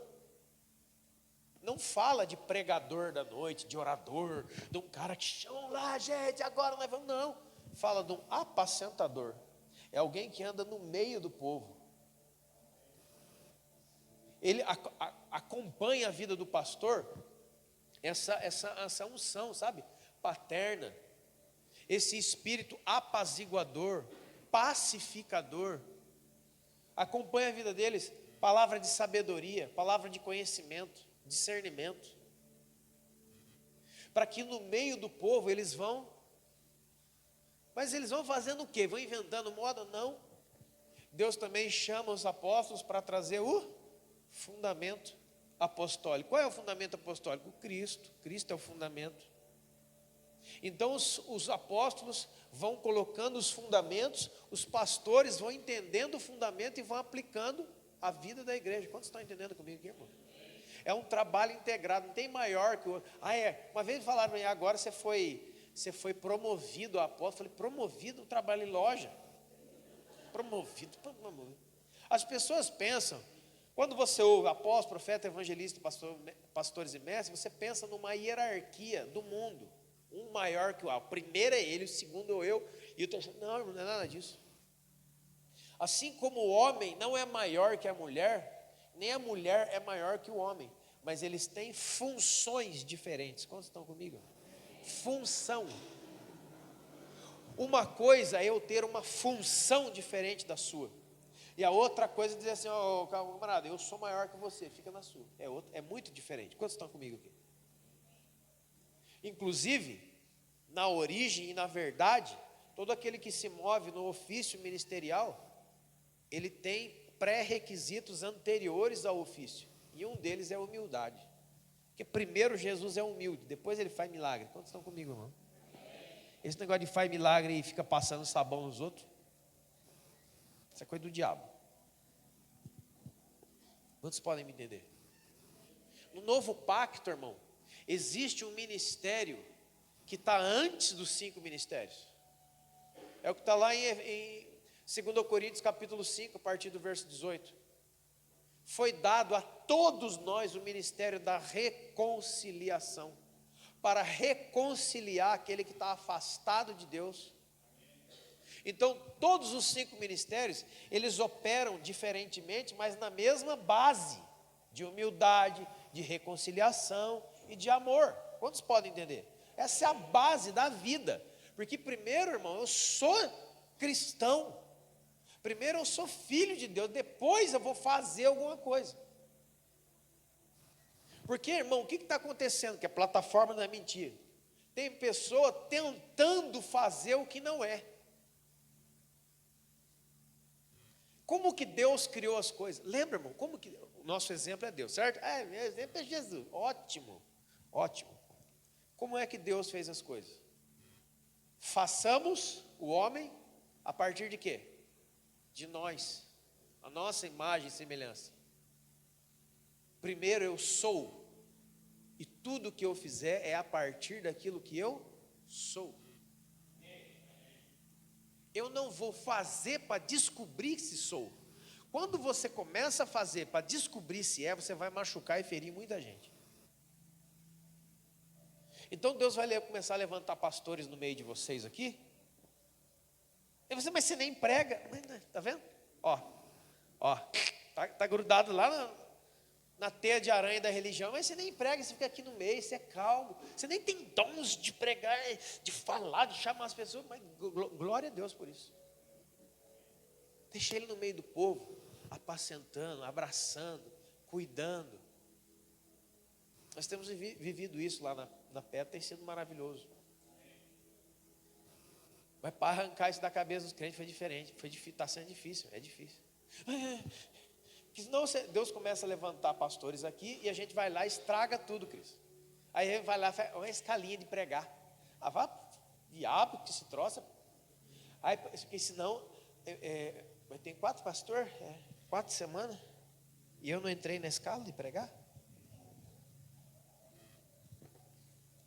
S2: não fala de pregador da noite, de orador, de um cara que chama lá, gente, agora nós vamos, não. Fala de um apacentador. É alguém que anda no meio do povo. Ele acompanha a vida do pastor, essa unção, sabe, paterna, esse espírito apaziguador, pacificador, acompanha a vida deles, palavra de sabedoria, palavra de conhecimento, discernimento, para que no meio do povo eles vão, mas eles vão fazendo o quê? Vão inventando moda? Não. Deus também chama os apóstolos para trazer o fundamento apostólico. Qual é o fundamento apostólico? Cristo. Cristo é o fundamento. Então os apóstolos vão colocando os fundamentos, os pastores vão entendendo o fundamento e vão aplicando a vida da igreja. Quantos estão entendendo comigo aqui, irmão? É um trabalho integrado, não tem maior que o outro. Uma vez falaram, agora você foi promovido a apóstolo. Eu falei, promovido um trabalho em loja? Promovido. As pessoas pensam, quando você ouve apóstolo, profeta, evangelista, pastores e mestres, você pensa numa hierarquia do mundo. Um maior que o outro. O primeiro é ele, o segundo é eu, e o terceiro. Não, não é nada disso. Assim como o homem não é maior que a mulher, nem a mulher é maior que o homem, mas eles têm funções diferentes. Quantos estão comigo? Função. Uma coisa é eu ter uma função diferente da sua. E a outra coisa é dizer assim, camarada, eu sou maior que você, fica na sua. É muito diferente. Quantos estão comigo aqui? Inclusive, na origem e na verdade, todo aquele que se move no ofício ministerial, ele tem pré-requisitos anteriores ao ofício. E um deles é a humildade. Porque primeiro Jesus é humilde, depois ele faz milagre. Quantos estão comigo, irmão? Esse negócio de faz milagre e fica passando sabão nos outros, isso é coisa do diabo. Quantos podem me entender? No novo pacto, irmão, existe um ministério que está antes dos 5 ministérios. É o que está lá em 2 Coríntios capítulo 5, a partir do verso 18. Foi dado a todos nós o ministério da reconciliação, para reconciliar aquele que está afastado de Deus Então, todos os 5 ministérios, eles operam diferentemente, mas na mesma base de humildade, de reconciliação e de amor. Quantos podem entender? Essa é a base da vida. Porque primeiro, irmão, eu sou cristão. Primeiro eu sou filho de Deus, depois eu vou fazer alguma coisa. Porque, irmão, o que está acontecendo? Que a plataforma não é mentira. Tem pessoa tentando fazer o que não é. Como que Deus criou as coisas? Lembra, irmão, como que o nosso exemplo é Deus, certo? Meu exemplo é Jesus. Ótimo, ótimo. Como é que Deus fez as coisas? Façamos o homem a partir de quê? De nós, a nossa imagem e semelhança. Primeiro eu sou, e tudo que eu fizer é a partir daquilo que eu sou. Eu não vou fazer para descobrir se sou. Quando você começa a fazer para descobrir se é, você vai machucar e ferir muita gente. Então Deus vai começar a levantar pastores no meio de vocês aqui. E você, mas você nem prega. Está vendo? Ó, tá grudado lá na teia de aranha da religião, mas você nem prega, você fica aqui no meio, você é calmo, você nem tem dons de pregar, de falar, de chamar as pessoas, mas glória a Deus por isso. Deixa ele no meio do povo, apacentando, abraçando, cuidando. Nós temos vivido isso lá na Pedra, tem sido maravilhoso. Mas para arrancar isso da cabeça dos crentes foi diferente, está sendo difícil, é difícil. Porque senão Deus começa a levantar pastores aqui e a gente vai lá e estraga tudo, Cristo. Aí ele vai lá, faz uma escalinha de pregar. Vá, diabo que se troça. Aí, porque senão, tem 4 pastores, 4 semanas, e eu não entrei na escala de pregar.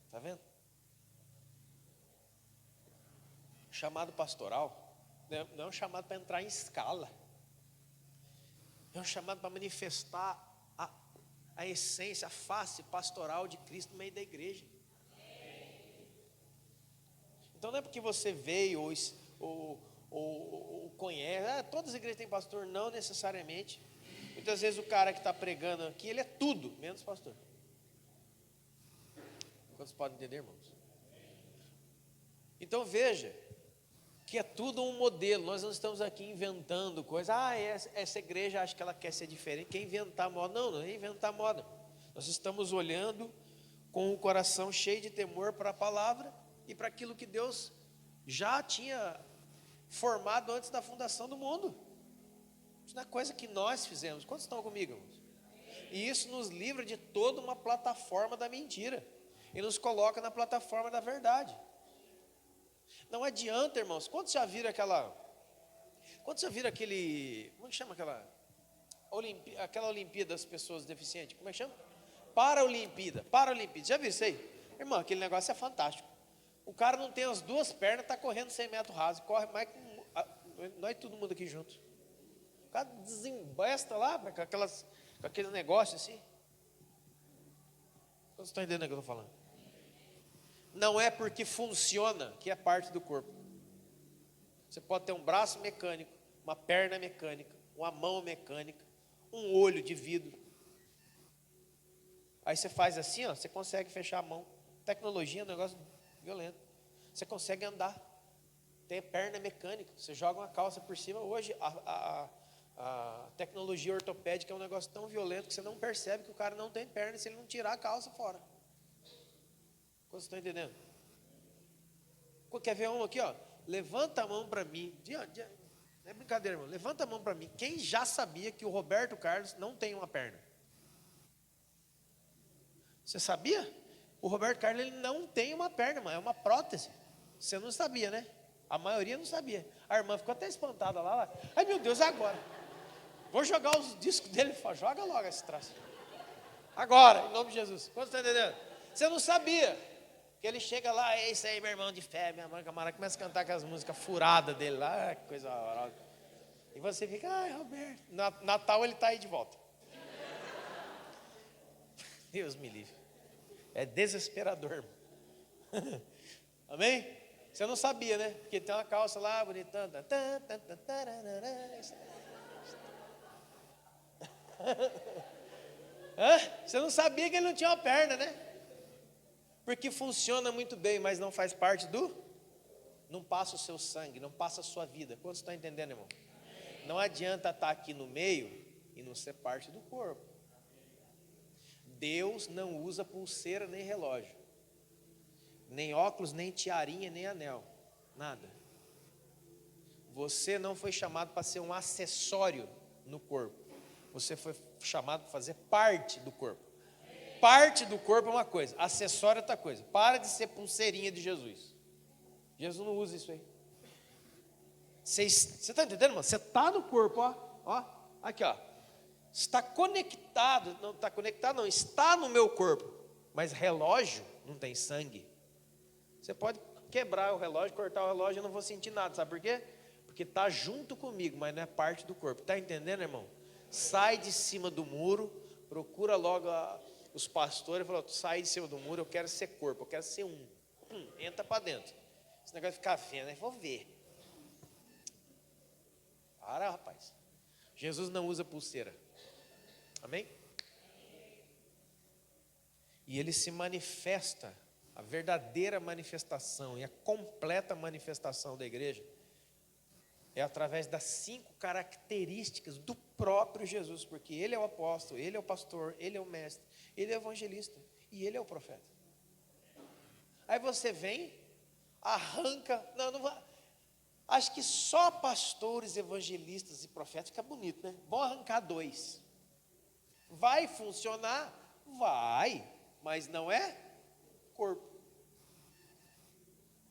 S2: Está vendo? Chamado pastoral não é um chamado para entrar em escala. É um chamado para manifestar a essência, a face pastoral de Cristo no meio da igreja. Então não é porque você veio ou conhece, todas as igrejas têm pastor, não necessariamente. Muitas vezes o cara que está pregando aqui, ele é tudo, menos pastor. Quantos podem entender, irmãos? Então veja, que é tudo um modelo, nós não estamos aqui inventando coisas, essa igreja acha que ela quer ser diferente, quer inventar moda. Não é inventar moda, nós estamos olhando com o coração cheio de temor para a palavra e para aquilo que Deus já tinha formado antes da fundação do mundo. Isso não é coisa que nós fizemos. Quantos estão comigo, irmãos? E isso nos livra de toda uma plataforma da mentira e nos coloca na plataforma da verdade. Não adianta, irmãos. Quantos já viram aquele, como é que chama aquela Olimpíada das pessoas deficientes? Como é que chama? Paraolimpíada. Já viu isso aí? Irmão, aquele negócio é fantástico. O cara não tem as 2 pernas, está correndo 100 metros raso, corre mais que nós todo mundo aqui junto. O cara desembesta lá com aquele negócio assim. Vocês estão entendendo o que eu estou falando? Não é porque funciona que é parte do corpo. Você pode ter um braço mecânico, uma perna mecânica, uma mão mecânica, um olho de vidro. Aí você faz assim, você consegue fechar a mão. Tecnologia é um negócio violento. Você consegue andar. Tem perna mecânica. Você joga uma calça por cima. Hoje a tecnologia ortopédica é um negócio tão violento que você não percebe que o cara não tem perna se ele não tirar a calça fora. Vocês estão entendendo? Quer ver um aqui, levanta a mão para mim. Não é brincadeira, irmão. Levanta a mão para mim. Quem já sabia que o Roberto Carlos não tem uma perna? Você sabia? O Roberto Carlos ele não tem uma perna, mas é uma prótese. Você não sabia, né? A maioria não sabia. A irmã ficou até espantada lá. Ai, meu Deus, agora. Vou jogar os discos dele. Joga logo esse traço. Agora, em nome de Jesus. Quantos estão entendendo? Você não sabia. Que ele chega lá, é isso aí, meu irmão de fé, minha mãe camarada, começa a cantar aquelas músicas furadas dele lá, que coisa horrorosa. E você fica, ai, Roberto. Natal ele está aí de volta. Deus me livre. É desesperador, irmão. Amém? Você não sabia, né? Porque tem uma calça lá bonitão. Você não sabia que ele não tinha uma perna, né? Porque funciona muito bem, mas não faz parte do... Não passa o seu sangue, não passa a sua vida. Quantos estão entendendo, irmão? Não adianta estar aqui no meio e não ser parte do corpo. Deus não usa pulseira nem relógio, nem óculos, nem tiarinha, nem anel, nada. Você não foi chamado para ser um acessório no corpo. Você foi chamado para fazer parte do corpo. Parte do corpo é uma coisa, acessório é outra coisa. Para de ser pulseirinha de Jesus. Jesus não usa isso aí. Você está entendendo, mano? Você está no corpo, ó. Aqui, ó. Está conectado, não está conectado, não, está no meu corpo. Mas relógio não tem sangue. Você pode quebrar o relógio, cortar o relógio, eu não vou sentir nada, sabe por quê? Porque está junto comigo, mas não é parte do corpo. Está entendendo, irmão? Sai de cima do muro, procura logo os pastores e fala: sai de cima do muro, eu quero ser corpo, eu quero ser um. Entra para dentro. Esse negócio de ficar vendo, né? Vou ver. Para, rapaz. Jesus não usa pulseira. Amém? E ele se manifesta, a verdadeira manifestação e a completa manifestação da igreja é através das 5 características do próprio Jesus, porque ele é o apóstolo, ele é o pastor, ele é o mestre, ele é o evangelista e ele é o profeta. Aí você vem, arranca, não vai. Acho que só pastores, evangelistas e profetas fica bonito, né? Vão arrancar 2. Vai funcionar? Vai, mas não é corpo.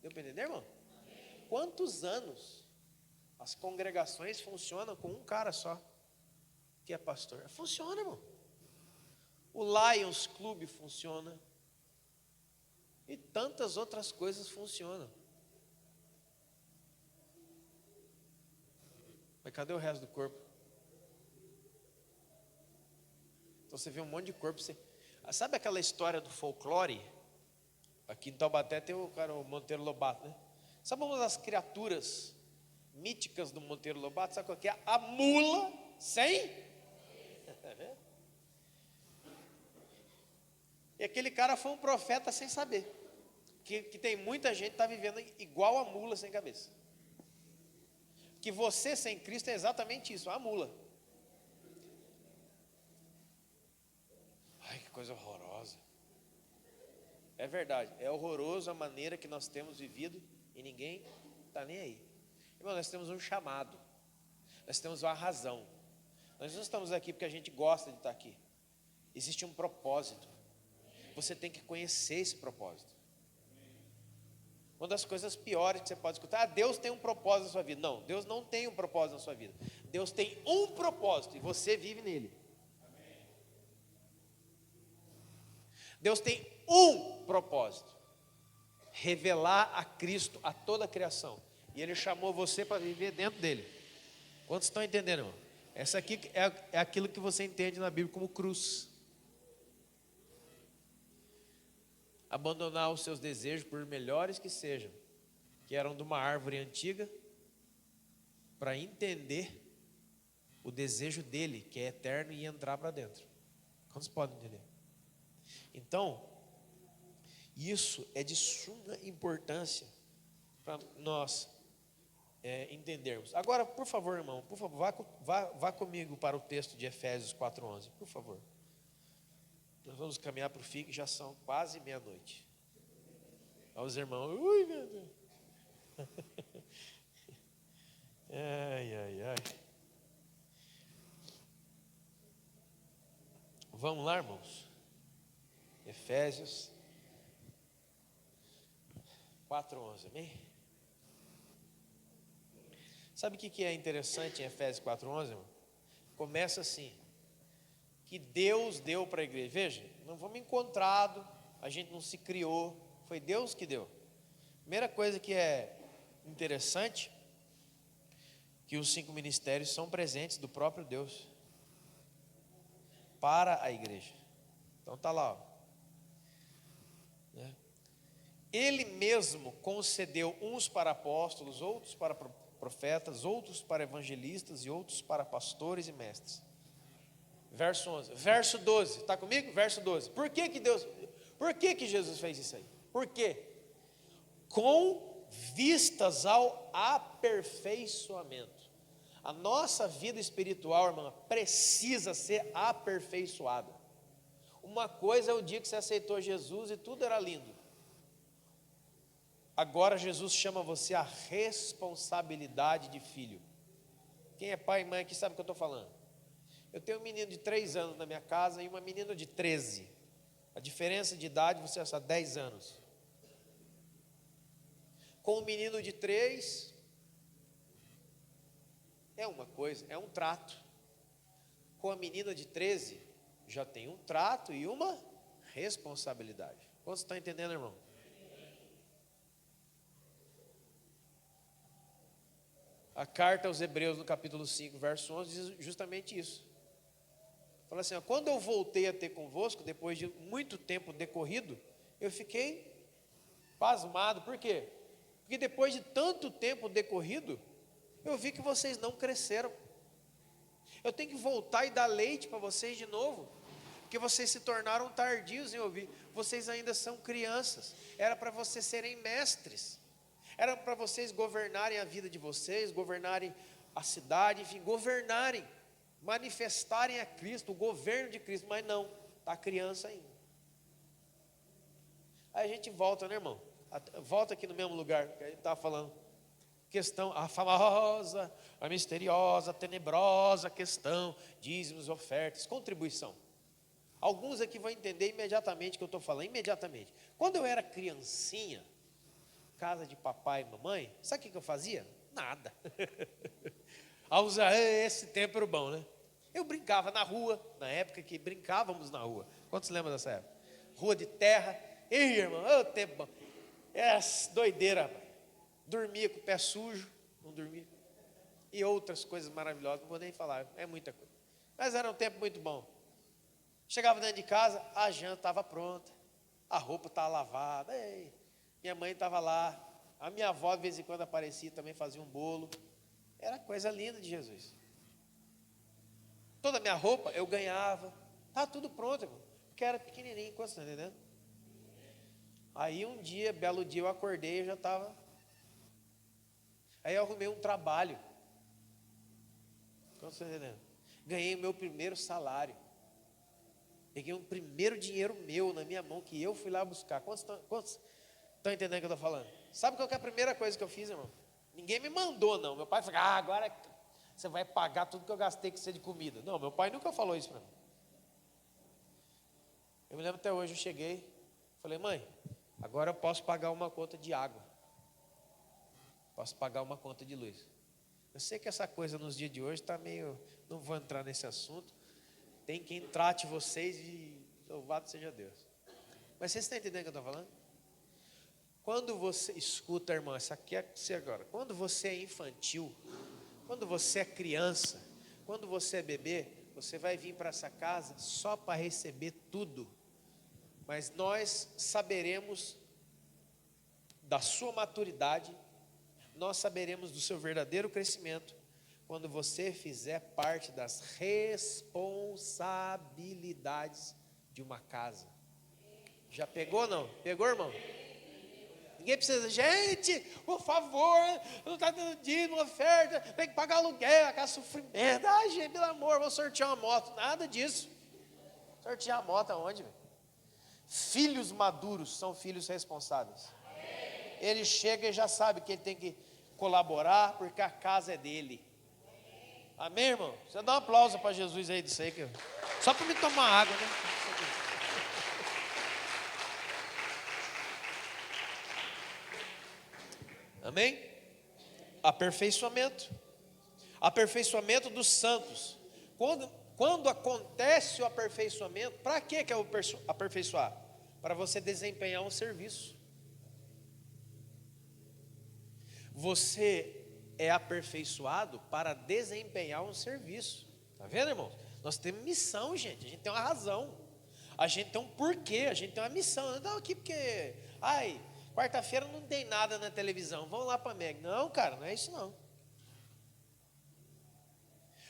S2: Deu para entender, irmão? Quantos anos as congregações funcionam com um cara só, que é pastor? Funciona, irmão. O Lions Club funciona. E tantas outras coisas funcionam. Mas cadê o resto do corpo? Então você vê um monte de corpo. Sabe aquela história do folclore? Aqui em Taubaté tem o Monteiro Lobato, né? Sabe uma das criaturas míticas do Monteiro Lobato? Sabe qual que é? A mula sem... E aquele cara foi um profeta sem saber. Que tem muita gente que está vivendo igual a mula sem cabeça. Que você sem Cristo é exatamente isso, a mula. Ai, que coisa horrorosa. É verdade, é horroroso a maneira que nós temos vivido e ninguém está nem aí. Irmão, nós temos um chamado, nós temos uma razão. Nós não estamos aqui porque a gente gosta de estar aqui. Existe um propósito. Você tem que conhecer esse propósito. Uma das coisas piores que você pode escutar: Deus tem um propósito na sua vida. Não, Deus não tem um propósito na sua vida. Deus tem um propósito e você vive nele. Deus tem um propósito: revelar a Cristo a toda a criação. E Ele chamou você para viver dentro dele. Quantos estão entendendo, irmão? Essa aqui é aquilo que você entende na Bíblia como cruz. Abandonar os seus desejos, por melhores que sejam, que eram de uma árvore antiga, para entender o desejo dele, que é eterno, e entrar para dentro. Quantos podem entender? Então, isso é de suma importância para nós entendermos. Agora, por favor, irmão, por favor, vá comigo para o texto de Efésios 4:11, por favor. Nós vamos caminhar para o fim, que já são quase meia-noite. Olha os irmãos. Ui, meu Deus. Ai. Vamos lá, irmãos. Efésios 4:11, amém? Sabe o que é interessante em Efésios 4:11, irmão? Começa assim: que Deus deu para a igreja. Veja, não fomos encontrados, a gente não se criou, foi Deus que deu. Primeira coisa que é interessante, que os 5 ministérios são presentes do próprio Deus para a igreja. Então está lá, ó, né? Ele mesmo concedeu uns para apóstolos, outros para profetas, outros para evangelistas e outros para pastores e mestres. Verso 11. Verso 12, está comigo? Verso 12. Por que Jesus fez isso aí? Por quê? Com vistas ao aperfeiçoamento. A nossa vida espiritual, irmã, precisa ser aperfeiçoada. Uma coisa é o dia que você aceitou Jesus e tudo era lindo. Agora Jesus chama você a responsabilidade de filho. Quem é pai e mãe aqui sabe o que eu estou falando. Eu tenho um menino de 3 anos na minha casa e uma menina de 13. A diferença de idade, você acha 10 anos. Com um menino de 3, é uma coisa, é um trato. Com a menina de 13, já tem um trato e uma responsabilidade. Quantos estão entendendo, irmão? A carta aos Hebreus, no capítulo 5, verso 11, diz justamente isso. Fala assim, ó, quando eu voltei a ter convosco, depois de muito tempo decorrido, eu fiquei pasmado. Por quê? Porque depois de tanto tempo decorrido, eu vi que vocês não cresceram. Eu tenho que voltar e dar leite para vocês de novo, porque vocês se tornaram tardios em ouvir. Vocês ainda são crianças. Era para vocês serem mestres. Era para vocês governarem a vida de vocês, governarem a cidade, enfim, governarem, manifestarem a Cristo, o governo de Cristo, mas não, está criança ainda. Aí a gente volta, né, irmão? Volta aqui no mesmo lugar que a gente estava falando. Questão, a famosa, a misteriosa, tenebrosa questão, dízimos, ofertas, contribuição. Alguns aqui vão entender imediatamente o que eu estou falando, imediatamente. Quando eu era criancinha, casa de papai e mamãe, sabe o que eu fazia? Nada. Esse tempo era bom, né? Eu brincava na rua, na época que brincávamos na rua. Quantos lembram dessa época? Rua de terra. Ih, irmão, ô tempo bom. Doideira, rapaz. Dormia com o pé sujo, não dormia. E outras coisas maravilhosas, não vou nem falar, é muita coisa. Mas era um tempo muito bom. Chegava dentro de casa, a janta estava pronta, a roupa estava lavada, minha mãe estava lá, a minha avó de vez em quando aparecia, também fazia um bolo. Era coisa linda de Jesus. Toda a minha roupa eu ganhava, estava tudo pronto, irmão, porque era pequenininho, quanto você está entendendo? Aí um dia, belo dia, eu acordei e já estava. Aí eu arrumei um trabalho. Quanto você está entendendo? Ganhei o meu primeiro salário. Peguei um primeiro dinheiro meu na minha mão, que eu fui lá buscar. Quantos estão entendendo o que eu estou falando? Sabe qual que é a primeira coisa que eu fiz, irmão? Ninguém me mandou, não. Meu pai falou, agora você vai pagar tudo que eu gastei com você de comida. Não, meu pai nunca falou isso para mim. Eu me lembro até hoje, eu cheguei, falei, mãe, agora eu posso pagar uma conta de água. Posso pagar uma conta de luz. Eu sei que essa coisa nos dias de hoje está meio, não vou entrar nesse assunto. Tem quem trate vocês de louvado seja Deus. Mas vocês estão entendendo o que eu estou falando? Quando você, escuta, irmã, isso aqui é você agora. Quando você é infantil, quando você é criança, quando você é bebê, você vai vir para essa casa só para receber tudo. Mas nós saberemos da sua maturidade, nós saberemos do seu verdadeiro crescimento, quando você fizer parte das responsabilidades de uma casa. Já pegou ou não? Pegou, irmão? Ninguém precisa, gente, por favor, não está dando dízimo, oferta, tem que pagar aluguel, aquela sofrimento. Ai, gente, pelo amor, vou sortear uma moto. Nada disso. Sortear a moto aonde? Filhos maduros são filhos responsáveis. Ele chega e já sabe que ele tem que colaborar, porque a casa é dele. Amém, irmão? Você dá um aplauso para Jesus aí disso aí. Só para me tomar água, né? Amém? Aperfeiçoamento. Aperfeiçoamento dos santos. Quando acontece o aperfeiçoamento, para que é o aperfeiçoar? Para você desempenhar um serviço. Você é aperfeiçoado para desempenhar um serviço. Está vendo, irmão? Nós temos missão, gente. A gente tem uma razão. A gente tem um porquê. A gente tem uma missão. Não aqui porque, Quarta-feira não tem nada na televisão, vamos lá para a Meg. Não, cara, não é isso não.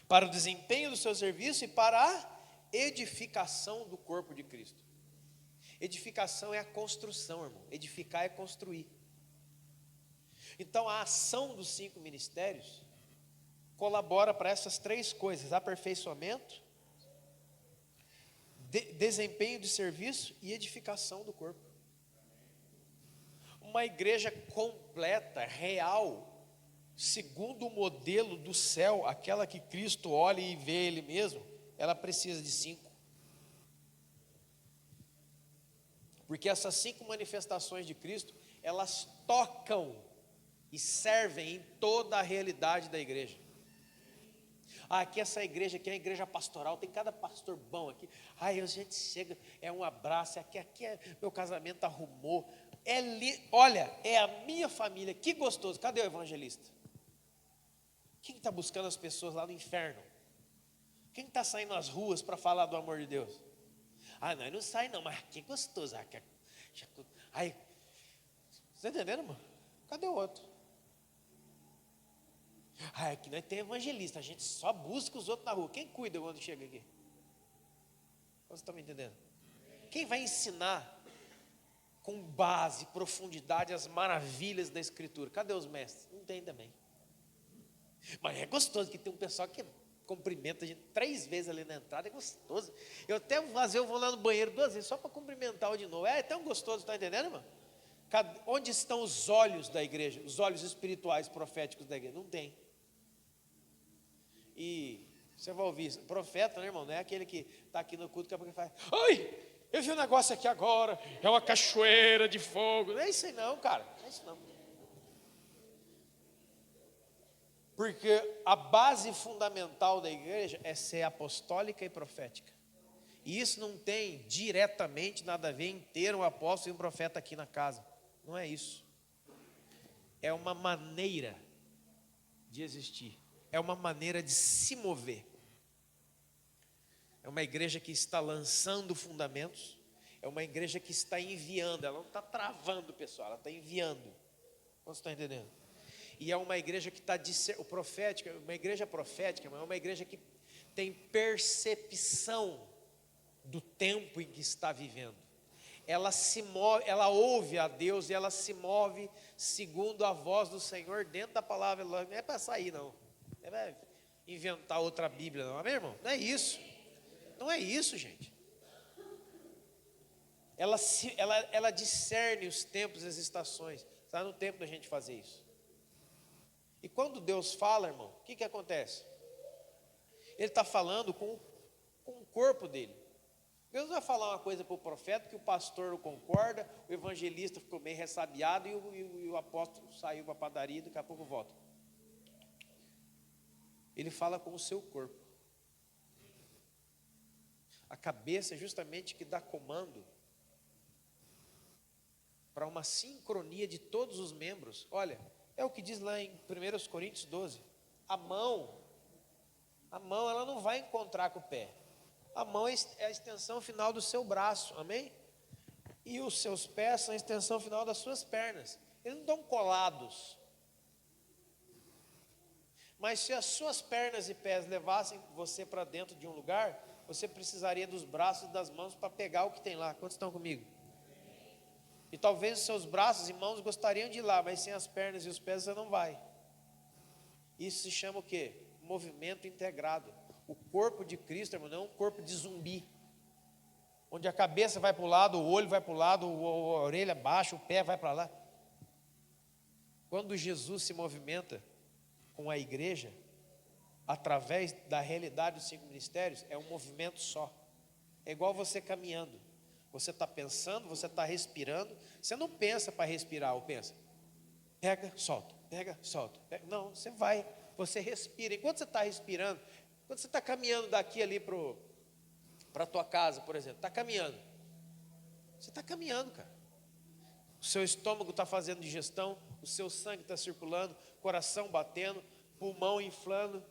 S2: Para o desempenho do seu serviço e para a edificação do corpo de Cristo. Edificação é a construção, irmão. Edificar é construir. Então a ação dos 5 ministérios colabora para essas 3 coisas: aperfeiçoamento, desempenho de serviço e edificação do corpo. Uma igreja completa, real, segundo o modelo do céu, aquela que Cristo olha e vê Ele mesmo, ela precisa de 5. Porque essas 5 manifestações de Cristo, elas tocam e servem em toda a realidade da igreja. Aqui essa igreja aqui é a igreja pastoral, tem cada pastor bom aqui. Ai, a gente chega, é um abraço, aqui é, meu casamento arrumou. Olha, é a minha família, que gostoso. Cadê o evangelista? Quem está buscando as pessoas lá no inferno? Quem está saindo nas ruas para falar do amor de Deus? Ah, nós não sai não, mas que gostoso. Ai, você está entendendo, irmão? Cadê o outro? Ah, aqui nós temos evangelista, a gente só busca os outros na rua. Quem cuida quando chega aqui? Você está me entendendo? Quem vai ensinar com base, profundidade, as maravilhas da Escritura? Cadê os mestres? Não tem também. Mas é gostoso que tem um pessoal que cumprimenta a gente 3 vezes ali na entrada, é gostoso. Eu vou lá no banheiro 2 vezes só para cumprimentar de novo. É tão gostoso, está entendendo, irmão? Onde estão os olhos da igreja? Os olhos espirituais, proféticos da igreja? Não tem. E você vai ouvir, profeta, né, irmão? Não é aquele que está aqui no culto, que faz, ai, eu vi um negócio aqui agora, é uma cachoeira de fogo. Não é isso aí não, cara, não é isso não. Porque a base fundamental da igreja é ser apostólica e profética. E isso não tem diretamente nada a ver em ter um apóstolo e um profeta aqui na casa. Não é isso. É uma maneira de existir. É uma maneira de se mover. É uma igreja que está lançando fundamentos. É uma igreja que está enviando. Ela não está travando, pessoal. Ela está enviando. Você está entendendo? E é uma igreja que está uma igreja profética, mas é uma igreja que tem percepção do tempo em que está vivendo. Ela se move, ela ouve a Deus e ela se move segundo a voz do Senhor dentro da palavra. Não é para sair não, não é para inventar outra Bíblia não, amém, irmão? Não é isso, não é isso, gente. Ela discerne os tempos e as estações. Está no tempo da gente fazer isso. E quando Deus fala, irmão, o que acontece? Ele está falando com o corpo dele. Deus vai falar uma coisa para o profeta que o pastor não concorda, o evangelista ficou meio ressabiado e o apóstolo saiu para a padaria e daqui a pouco volta. Ele fala com o seu corpo. A cabeça é justamente que dá comando para uma sincronia de todos os membros. Olha, é o que diz lá em 1 Coríntios 12. A mão ela não vai encontrar com o pé. A mão é a extensão final do seu braço, amém? E os seus pés são a extensão final das suas pernas. Eles não estão colados. Mas se as suas pernas e pés levassem você para dentro de um lugar, você precisaria dos braços e das mãos para pegar o que tem lá. Quantos estão comigo? E talvez os seus braços e mãos gostariam de ir lá, mas sem as pernas e os pés você não vai. Isso se chama o quê? Movimento integrado. O corpo de Cristo, irmão, não é um corpo de zumbi, onde a cabeça vai para o lado, o olho vai para o lado, a orelha baixa, o pé vai para lá. Quando Jesus se movimenta com a igreja, através da realidade dos 5 ministérios, é um movimento só. É igual você caminhando. Você está pensando, você está respirando. Você não pensa para respirar, ou pensa, pega, solta, pega, solta. Pega. Não, você vai, você respira. Enquanto você está respirando, quando você está caminhando daqui ali para a tua casa, por exemplo, está caminhando. Você está caminhando, cara. O seu estômago está fazendo digestão, o seu sangue está circulando, coração batendo, pulmão inflando,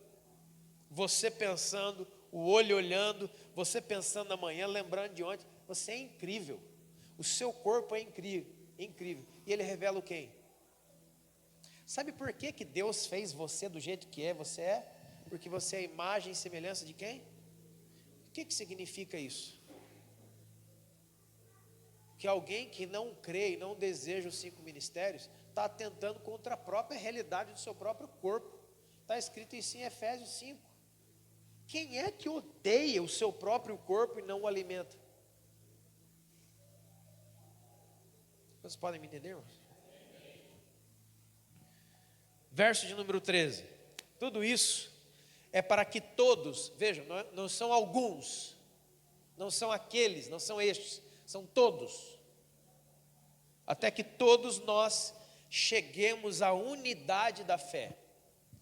S2: você pensando, o olho olhando, você pensando amanhã, lembrando de ontem. Você é incrível. O seu corpo é incrível. Incrível. E ele revela o quem? Sabe por que que Deus fez você do jeito que você é? Porque você é a imagem e semelhança de quem? O que que significa isso? Que alguém que não crê e não deseja os 5 ministérios está atentando contra a própria realidade do seu próprio corpo. Está escrito isso em Efésios 5. Quem é que odeia o seu próprio corpo e não o alimenta? Vocês podem me entender, irmãos? Verso de número 13. Tudo isso é para que todos, vejam, não são alguns, não são aqueles, não são estes, são todos. Até que todos nós cheguemos à unidade da fé.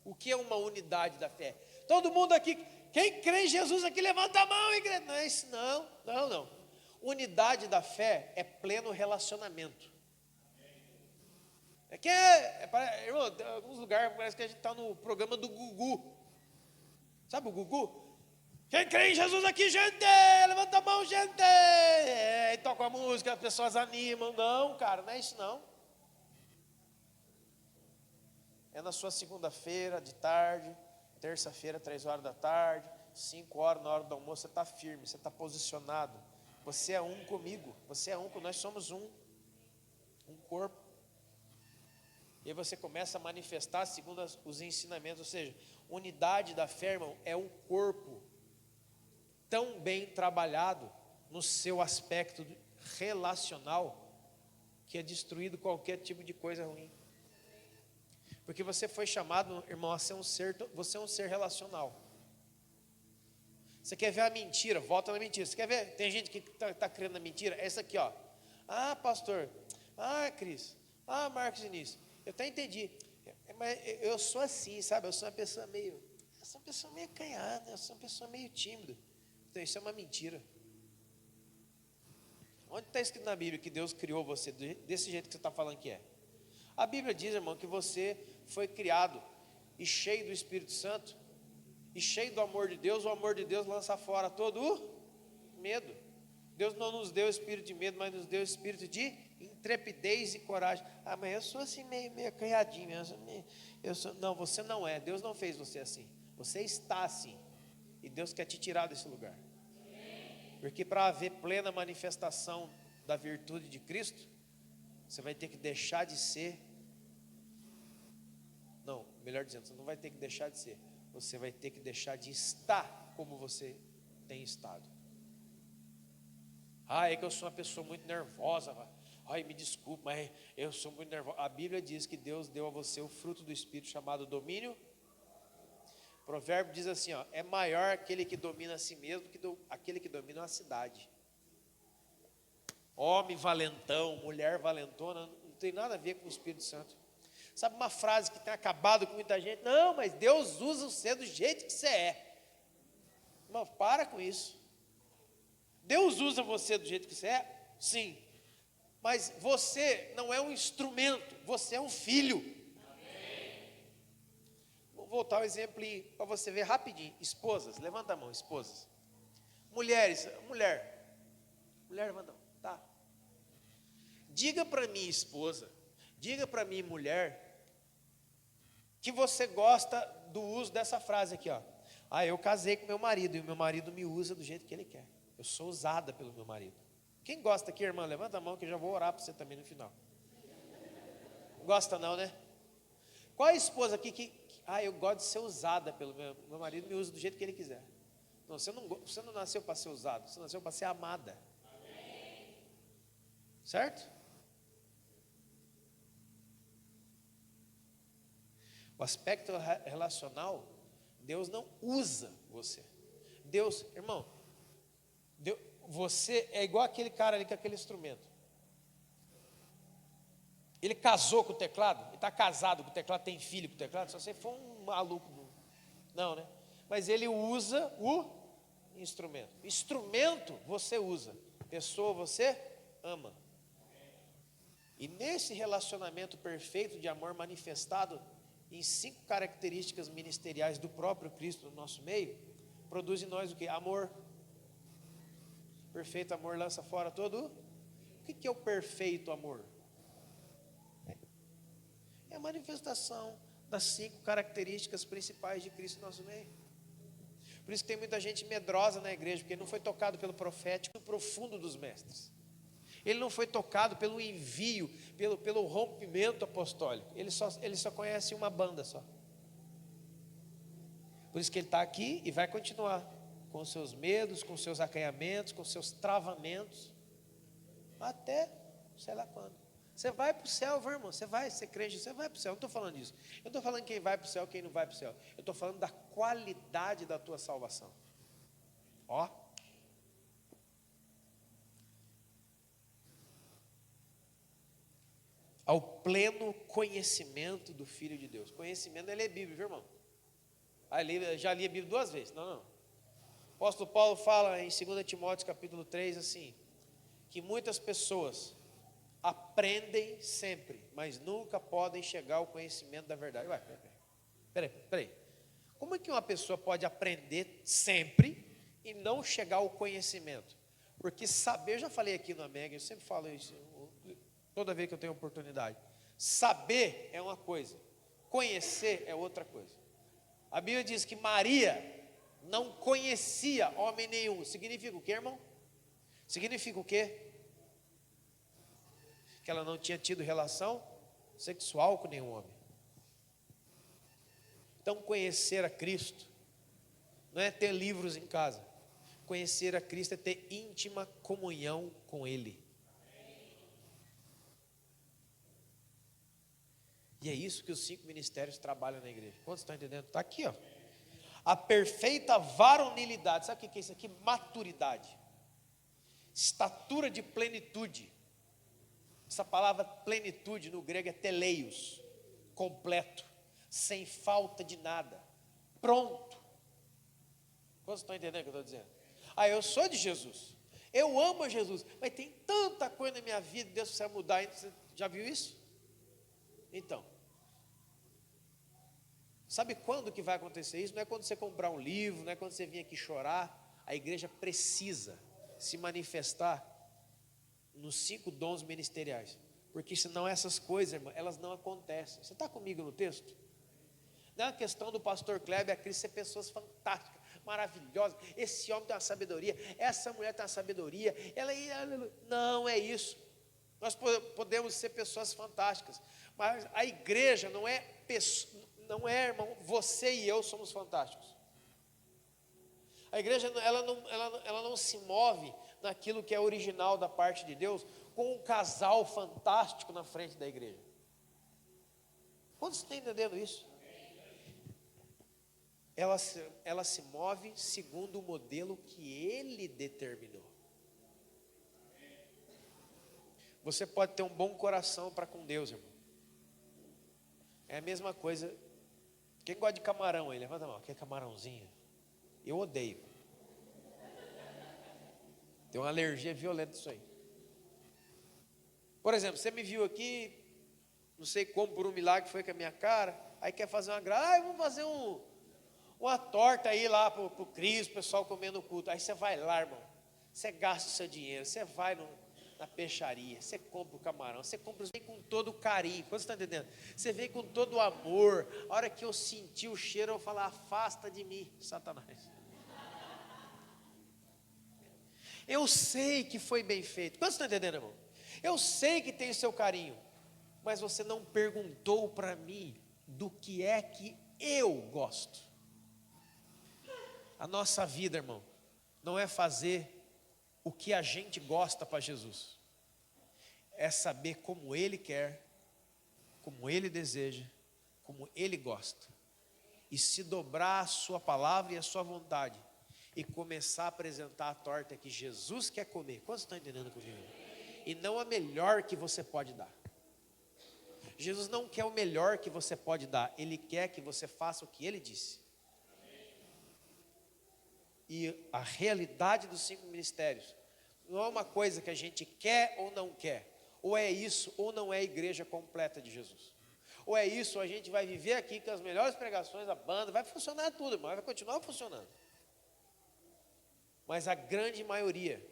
S2: O que é uma unidade da fé? Todo mundo aqui, quem crê em Jesus aqui, levanta a mão, igreja. Não é isso, não. Unidade da fé é pleno relacionamento. Irmão, em alguns lugares parece que a gente está no programa do Gugu. Sabe o Gugu? Quem crê em Jesus aqui, gente? Levanta a mão, gente! E toca a música, as pessoas animam. Não, cara, não é isso não. É na sua segunda-feira, de tarde, terça-feira, 3 horas da tarde, 5 horas na hora do almoço, você está firme, você está posicionado. Você é um comigo, você é um, nós somos um corpo. E aí você começa a manifestar segundo os ensinamentos, ou seja, unidade da fé, irmão, é um corpo tão bem trabalhado no seu aspecto relacional, que é destruído qualquer tipo de coisa ruim. Porque você foi chamado, irmão, a ser um ser, você é um ser relacional. Você quer ver a mentira? Volta na mentira. Você quer ver? Tem gente que está crendo na mentira. Essa aqui, ó. Ah, pastor. Ah, Cris. Ah, Marcos Início. Eu até entendi. Mas eu sou assim, sabe? Eu sou uma pessoa meio acanhada. Eu sou uma pessoa meio tímida. Então isso é uma mentira. Onde está escrito na Bíblia que Deus criou você desse jeito que você está falando que é? A Bíblia diz, irmão, que você foi criado e cheio do Espírito Santo e cheio do amor de Deus. O amor de Deus lança fora todo o medo. Deus não nos deu espírito de medo, mas nos deu espírito de intrepidez e coragem. Ah, mas eu sou assim meio acanhadinho. Não, você não é. Deus não fez você assim. Você está assim. E Deus quer te tirar desse lugar. Porque para haver plena manifestação da virtude de Cristo, você vai ter que deixar de ser. Não, melhor dizendo, você não vai ter que deixar de ser. Você vai ter que deixar de estar como você tem estado. Ah, é que eu sou uma pessoa muito nervosa. Ai, me desculpe, mas eu sou muito nervosa. A Bíblia diz que Deus deu a você o fruto do Espírito chamado domínio. O provérbio diz assim, ó, é maior aquele que domina a si mesmo que aquele que domina a cidade. Homem valentão, mulher valentona, não tem nada a ver com o Espírito Santo. Sabe uma frase que tem acabado com muita gente? Não, mas Deus usa você do jeito que você é. Irmão, para com isso. Deus usa você do jeito que você é? Sim. Mas você não é um instrumento, você é um filho. Amém. Vou voltar ao exemplo para você ver rapidinho. Esposas, levanta a mão, esposas. Mulheres, mulher, levanta a mão. Tá. Diga para mim, esposa, diga para mim, mulher, que você gosta do uso dessa frase aqui, ó. Ah, eu casei com meu marido e o meu marido me usa do jeito que ele quer. Eu sou usada pelo meu marido. Quem gosta aqui, irmã? Levanta a mão que eu já vou orar para você também no final. Gosta não, né? Qual é a esposa aqui que eu gosto de ser usada pelo meu marido, me usa do jeito que ele quiser. Não, você não nasceu para ser usado, você nasceu para ser amada. Certo? O aspecto relacional, Deus não usa você. Deus, irmão, você é igual aquele cara ali com aquele instrumento. Ele casou com o teclado, ele está casado com o teclado, tem filho com o teclado, só você for um maluco. Não, né? Mas ele usa o instrumento. Instrumento você usa, pessoa você ama. E nesse relacionamento perfeito de amor manifestado em 5 características ministeriais do próprio Cristo no nosso meio, produz em nós o que? Amor. Perfeito amor lança fora todo. O que é o perfeito amor? É a manifestação das 5 características principais de Cristo no nosso meio. Por isso que tem muita gente medrosa na igreja, porque ele não foi tocado pelo profético profundo dos mestres. Ele não foi tocado pelo envio, pelo rompimento apostólico. Ele só conhece uma banda só. Por isso que ele está aqui e vai continuar com os seus medos, com os seus acanhamentos, com os seus travamentos, até sei lá quando. Você vai para o céu, viu, irmão? Você vai ser crente, você vai para o céu. Eu não estou falando disso. Eu não estou falando quem vai para o céu, quem não vai para o céu. Eu estou falando da qualidade da tua salvação. Ó. Ao pleno conhecimento do Filho de Deus. Conhecimento é ler Bíblia, viu, irmão? Já li a Bíblia 2 vezes. Não. O apóstolo Paulo fala em 2 Timóteo capítulo 3 assim, que muitas pessoas aprendem sempre, mas nunca podem chegar ao conhecimento da verdade. Ué, peraí. Como é que uma pessoa pode aprender sempre e não chegar ao conhecimento? Porque saber, eu já falei aqui no Amega, eu sempre falo isso, toda vez que eu tenho oportunidade. Saber é uma coisa, conhecer é outra coisa. A Bíblia diz que Maria não conhecia homem nenhum. Significa o quê, irmão? Significa o quê? Que ela não tinha tido relação sexual com nenhum homem. Então, conhecer a Cristo não é ter livros em casa. Conhecer a Cristo é ter íntima comunhão com Ele. E é isso que os 5 ministérios trabalham na igreja. Quantos estão entendendo? Está aqui, ó. A perfeita varonilidade. Sabe o que é isso aqui? Maturidade. Estatura de plenitude. Essa palavra plenitude no grego é teleios, completo, sem falta de nada, pronto. Quantos estão entendendo o que eu estou dizendo? Eu sou de Jesus, eu amo Jesus, mas tem tanta coisa na minha vida, Deus precisa mudar. Você já viu isso? Então, sabe quando que vai acontecer isso? Não é quando você comprar um livro, não é quando você vir aqui chorar. A igreja precisa se manifestar nos 5 dons ministeriais, porque senão essas coisas, irmão, elas não acontecem. Você está comigo no texto? Não é uma questão do pastor Kleber, a Cristo ser pessoas fantásticas, maravilhosas, esse homem tem uma sabedoria, essa mulher tem uma sabedoria, não é isso. Nós podemos ser pessoas fantásticas, mas a igreja não é, irmão, você e eu somos fantásticos. A igreja, ela não se move naquilo que é original da parte de Deus, com um casal fantástico na frente da igreja. Quantos estão entendendo isso? Ela se move segundo o modelo que Ele determinou. Você pode ter um bom coração para com Deus, irmão. É a mesma coisa. Quem gosta de camarão aí? Levanta a mão. Quer camarãozinho? Eu odeio. Tem uma alergia violenta disso aí. Por exemplo, você me viu aqui, não sei como, por um milagre foi com a minha cara, aí quer fazer uma graça, vamos fazer uma torta aí lá para o Cristo, o pessoal comendo o culto. Aí você vai lá, irmão, você gasta o seu dinheiro, você vai na peixaria, você compra o camarão, você vem com todo o carinho. Quando você está entendendo? Você vem com todo o amor. A hora que eu senti o cheiro, eu falo, afasta de mim, Satanás. Eu sei que foi bem feito. Quantos estão entendendo, irmão? Eu sei que tem o seu carinho, mas você não perguntou para mim do que é que eu gosto. A nossa vida, irmão, não é fazer o que a gente gosta para Jesus. É saber como Ele quer, como Ele deseja, como Ele gosta. E se dobrar a sua palavra e a sua vontade. E começar a apresentar a torta que Jesus quer comer. Quantos estão entendendo comigo? E não a melhor que você pode dar. Jesus não quer o melhor que você pode dar. Ele quer que você faça o que Ele disse. E a realidade dos 5 ministérios não é uma coisa que a gente quer ou não quer. Ou é isso ou não é a igreja completa de Jesus. Ou é isso, ou a gente vai viver aqui com as melhores pregações, a banda, vai funcionar tudo, irmão, vai continuar funcionando. Mas a grande maioria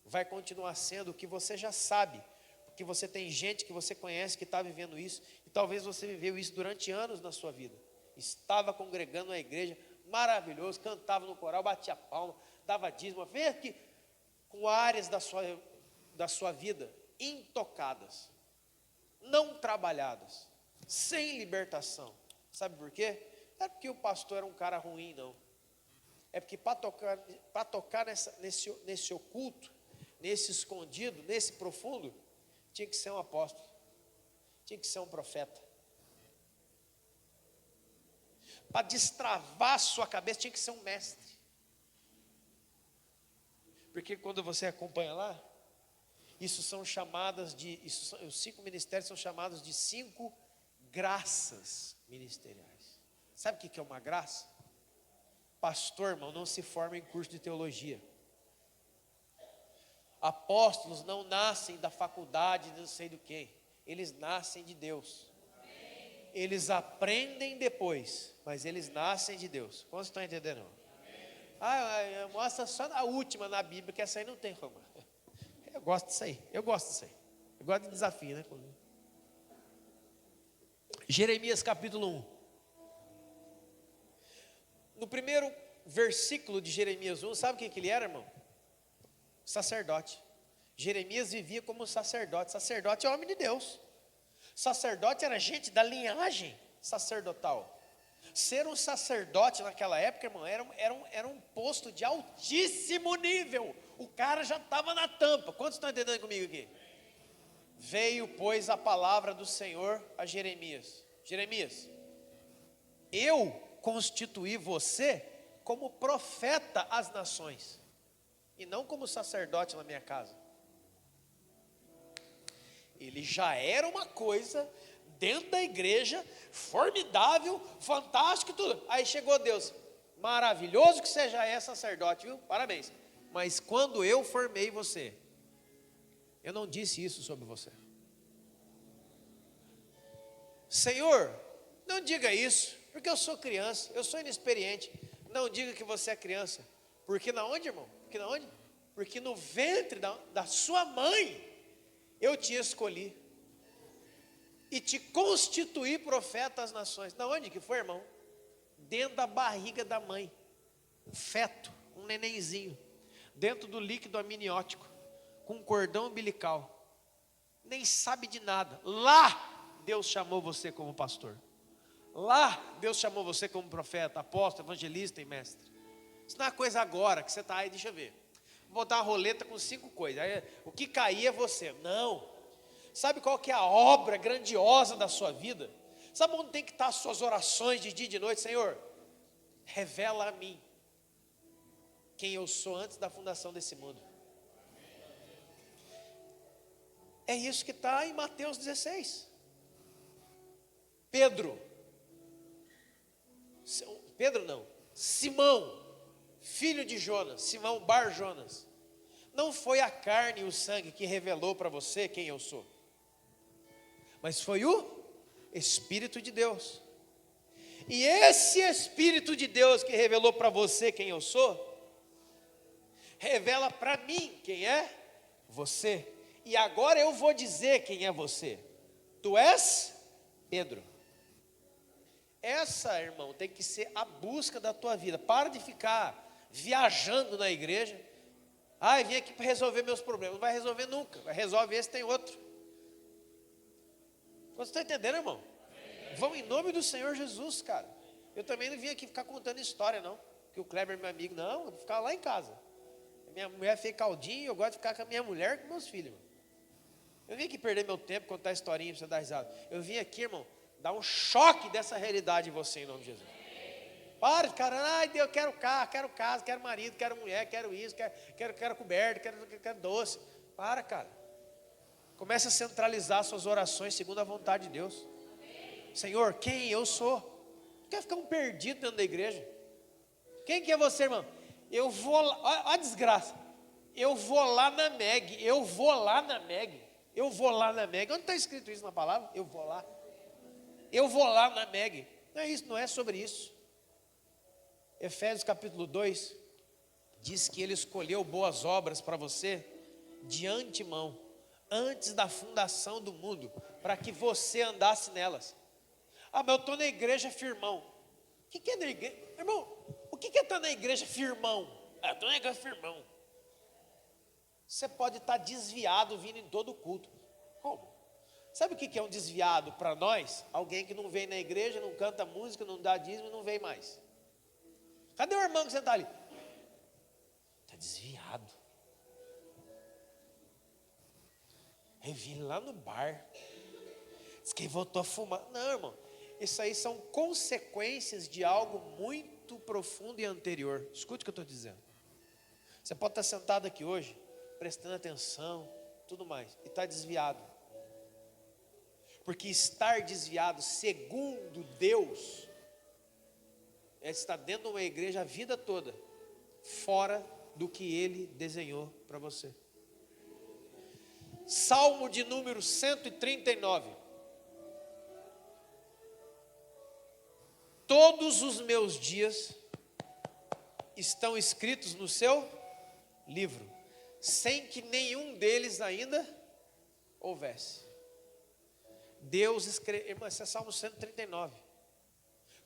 S2: vai continuar sendo o que você já sabe, porque você tem gente que você conhece que está vivendo isso, e talvez você viveu isso durante anos na sua vida. Estava congregando na igreja, maravilhoso, cantava no coral, batia palma, dava dízimo, vem aqui, com áreas da sua vida intocadas, não trabalhadas, sem libertação. Sabe por quê? Não é porque o pastor era um cara ruim, não. É porque para tocar nesse oculto, nesse escondido, nesse profundo, tinha que ser um apóstolo, tinha que ser um profeta. Para destravar a sua cabeça, tinha que ser um mestre. Porque quando você acompanha lá, os 5 ministérios são chamados de 5 graças ministeriais. Sabe o que é uma graça? Pastor, irmão, não se forma em curso de teologia. Apóstolos não nascem da faculdade de não sei do que. Eles nascem de Deus. Eles aprendem depois, mas eles nascem de Deus. Quantos estão entendendo? Mostra só a última na Bíblia, que essa aí não tem como. Eu gosto disso aí. Eu gosto de desafio, né? Jeremias capítulo 1. No primeiro versículo de Jeremias 1, sabe o que ele era, irmão? Sacerdote. Jeremias vivia como sacerdote. Sacerdote é homem de Deus. Sacerdote era gente da linhagem sacerdotal. Ser um sacerdote naquela época, irmão, era um posto de altíssimo nível. O cara já estava na tampa. Quantos estão entendendo comigo aqui? Veio, pois, a palavra do Senhor a Jeremias. Jeremias, eu constituí você como profeta às nações, e não como sacerdote na minha casa. Ele já era uma coisa dentro da igreja, formidável, fantástico e tudo. Aí chegou Deus, maravilhoso que você já é sacerdote, viu? Parabéns. Mas quando eu formei você, eu não disse isso sobre você. Senhor, não diga isso, porque eu sou criança, eu sou inexperiente. Não diga que você é criança. Porque na onde, irmão? Porque no ventre da sua mãe eu te escolhi e te constituí profeta às nações. Na onde que foi, irmão? Dentro da barriga da mãe. Um feto, um nenenzinho, dentro do líquido amniótico, com um cordão umbilical. Nem sabe de nada. Lá Deus chamou você como pastor. Lá Deus chamou você como profeta, apóstolo, evangelista e mestre. Isso não é coisa agora que você está aí, deixa eu ver. Vou botar uma roleta com 5 coisas. Aí, o que cair é você. Não. Sabe qual que é a obra grandiosa da sua vida? Sabe onde tem que estar as suas orações de dia e de noite? Senhor, revela a mim quem eu sou antes da fundação desse mundo. É isso que está em Mateus 16. Simão, filho de Jonas, Simão Bar Jonas. Não foi a carne e o sangue que revelou para você quem eu sou, mas foi o Espírito de Deus. E esse Espírito de Deus que revelou para você quem eu sou, revela para mim quem é você. E agora eu vou dizer quem é você. Tu és Pedro. Essa, irmão, tem que ser a busca da tua vida. Para de ficar viajando na igreja. Eu vim aqui para resolver meus problemas. Não vai resolver nunca. Resolve esse, tem outro. Você está entendendo, irmão? Vão em nome do Senhor Jesus, cara. Eu também não vim aqui ficar contando história, não. Que o Kleber é meu amigo. Não, eu vou ficar lá em casa. Minha mulher fez caldinho, eu gosto de ficar com a minha mulher e com meus filhos. Irmão. Eu vim aqui perder meu tempo, contar historinha para você dar risada. Eu vim aqui, irmão, dar um choque dessa realidade em você, em nome de Jesus. Para, cara, Deus, quero carro, quero casa, quero marido, quero mulher, quero isso, quero coberto, quero doce. Para, cara. Comece a centralizar suas orações segundo a vontade de Deus. Senhor, quem eu sou? Não quer ficar um perdido dentro da igreja. Quem que é você, irmão? Eu vou lá, olha a desgraça. Eu vou lá na MEG. Onde está escrito isso na palavra? Eu vou lá na MEG. Não é isso, não é sobre isso. Efésios capítulo 2 diz que Ele escolheu boas obras para você de antemão, antes da fundação do mundo, para que você andasse nelas. Ah, mas eu estou na igreja firmão. O que é na igreja? Irmão, o que é estar na igreja firmão? Ah, eu estou na igreja firmão. Você pode estar desviado vindo em todo culto. Como? Sabe o que é um desviado para nós? Alguém que não vem na igreja, não canta música, não dá dízimo, não vem mais. Cadê o irmão que você está ali? Está desviado. Eu vi ele lá no bar. Diz que ele voltou a fumar. Não, irmão. Isso aí são consequências de algo muito profundo e anterior. Escute o que eu estou dizendo. Você pode estar sentado aqui hoje, prestando atenção, tudo mais, e está desviado. Porque estar desviado, segundo Deus, é estar dentro de uma igreja a vida toda, fora do que Ele desenhou para você. Salmo de número 139. Todos os meus dias estão escritos no seu livro, sem que nenhum deles ainda houvesse. Deus escreveu, irmão, esse é Salmo 139.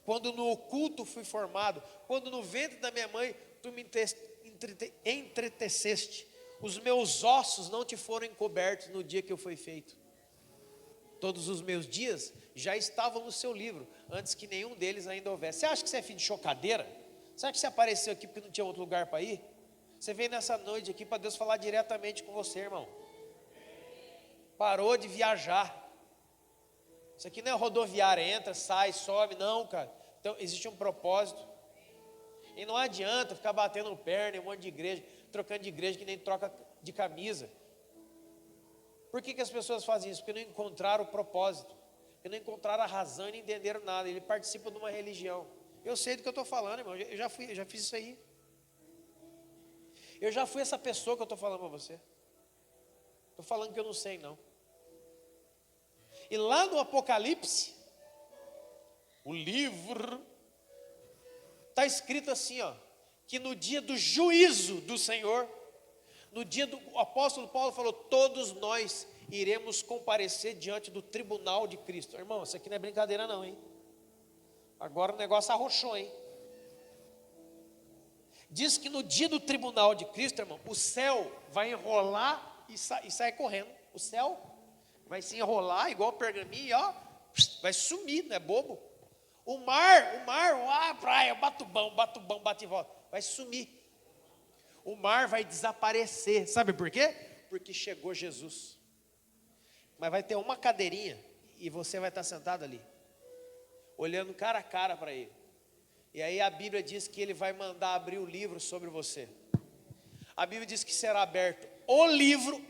S2: Quando no oculto fui formado, quando no ventre da minha mãe tu me entreteceste, os meus ossos não te foram encobertos no dia que eu fui feito. Todos os meus dias já estavam no seu livro, antes que nenhum deles ainda houvesse. Você acha que você é filho de chocadeira? Você acha que você apareceu aqui porque não tinha outro lugar para ir? Você veio nessa noite aqui para Deus falar diretamente com você, irmão. Parou de viajar. Isso aqui não é rodoviária, entra, sai, sobe, não, cara. Então existe um propósito. E não adianta ficar batendo perna em um monte de igreja, trocando de igreja que nem troca de camisa. Por que as pessoas fazem isso? Porque não encontraram o propósito, porque não encontraram a razão e não entenderam nada. Ele participa de uma religião. Eu sei do que eu estou falando, irmão. Eu já fiz isso aí. Eu já fui essa pessoa que eu estou falando para você. Estou falando que eu não sei, não. E lá no Apocalipse, o livro, está escrito assim, ó, que no dia do juízo do Senhor, no dia do, o apóstolo Paulo falou, todos nós iremos comparecer diante do tribunal de Cristo. Irmão, isso aqui não é brincadeira não, hein? Agora o negócio arrochou, hein? Diz que no dia do tribunal de Cristo, irmão, o céu vai enrolar e sair correndo. O céu vai se enrolar igual pergaminho, ó, vai sumir, não é bobo. O mar, a praia, batubão, bate e volta, vai sumir. O mar vai desaparecer, sabe por quê? Porque chegou Jesus. Mas vai ter uma cadeirinha e você vai estar sentado ali, olhando cara a cara para Ele. E aí a Bíblia diz que Ele vai mandar abrir o livro sobre você. A Bíblia diz que será aberto o livro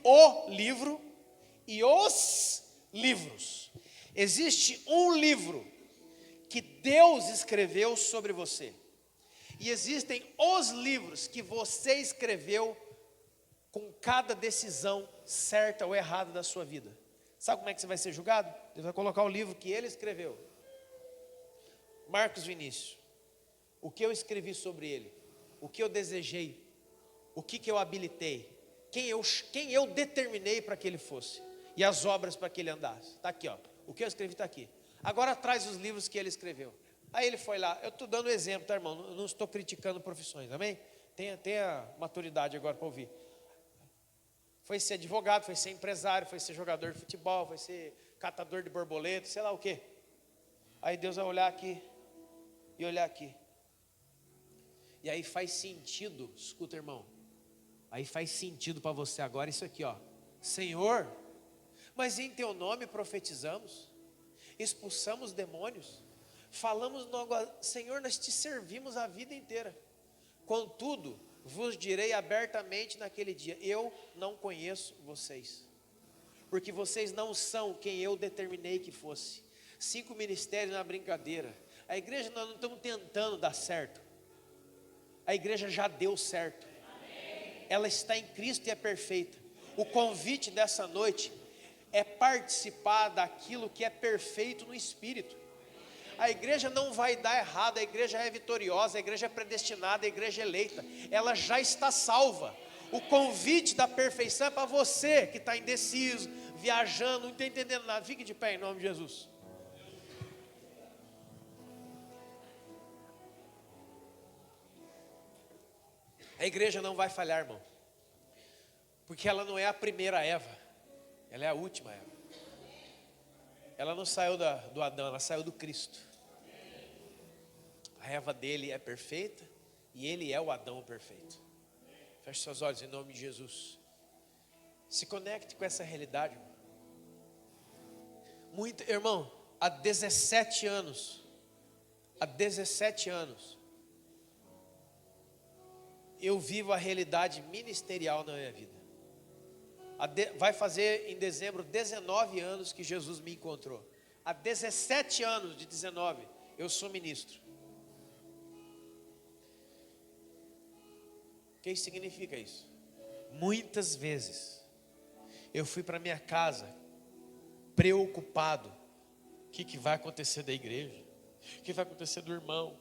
S2: e os livros. Existe um livro que Deus escreveu sobre você. E existem os livros que você escreveu com cada decisão certa ou errada da sua vida. Sabe como é que você vai ser julgado? Deus vai colocar o livro que Ele escreveu. Marcos Vinícius, o que eu escrevi sobre ele, o que eu desejei, o que eu habilitei, quem eu determinei para que ele fosse, e as obras para que ele andasse. Está aqui, ó. O que eu escrevi está aqui. Agora traz os livros que ele escreveu. Aí ele foi lá, eu estou dando exemplo, tá, irmão? Não estou criticando profissões, amém? Tenha maturidade agora para ouvir. Foi ser advogado, foi ser empresário, foi ser jogador de futebol, foi ser catador de borboleta, sei lá o quê. Aí Deus vai olhar aqui e olhar aqui. E aí faz sentido, escuta, irmão. Aí faz sentido para você agora isso aqui, ó. Senhor, mas em teu nome profetizamos, expulsamos demônios, falamos no Senhor, nós te servimos a vida inteira. Contudo, vos direi abertamente naquele dia, eu não conheço vocês, porque vocês não são quem eu determinei que fosse. 5 ministérios na brincadeira. A igreja, nós não estamos tentando dar certo. A igreja já deu certo. Ela está em Cristo e é perfeita. O convite dessa noite é participar daquilo que é perfeito no Espírito. A igreja não vai dar errado, a igreja é vitoriosa, a igreja é predestinada, a igreja é eleita. Ela já está salva. O convite da perfeição é para você que está indeciso, viajando, não está entendendo nada. Fique de pé em nome de Jesus. A igreja não vai falhar, irmão. Porque ela não é a primeira Eva. Ela é a última Eva. Ela não saiu do Adão, ela saiu do Cristo. A Eva dele é perfeita e ele é o Adão perfeito. Feche seus olhos em nome de Jesus. Se conecte com essa realidade, irmão. Irmão, há 17 anos, eu vivo a realidade ministerial na minha vida. Vai fazer em dezembro 19 anos que Jesus me encontrou. Há 17 anos de 19, eu sou ministro. O que significa isso? Muitas vezes eu fui para minha casa preocupado. O que vai acontecer da igreja? O que vai acontecer do irmão?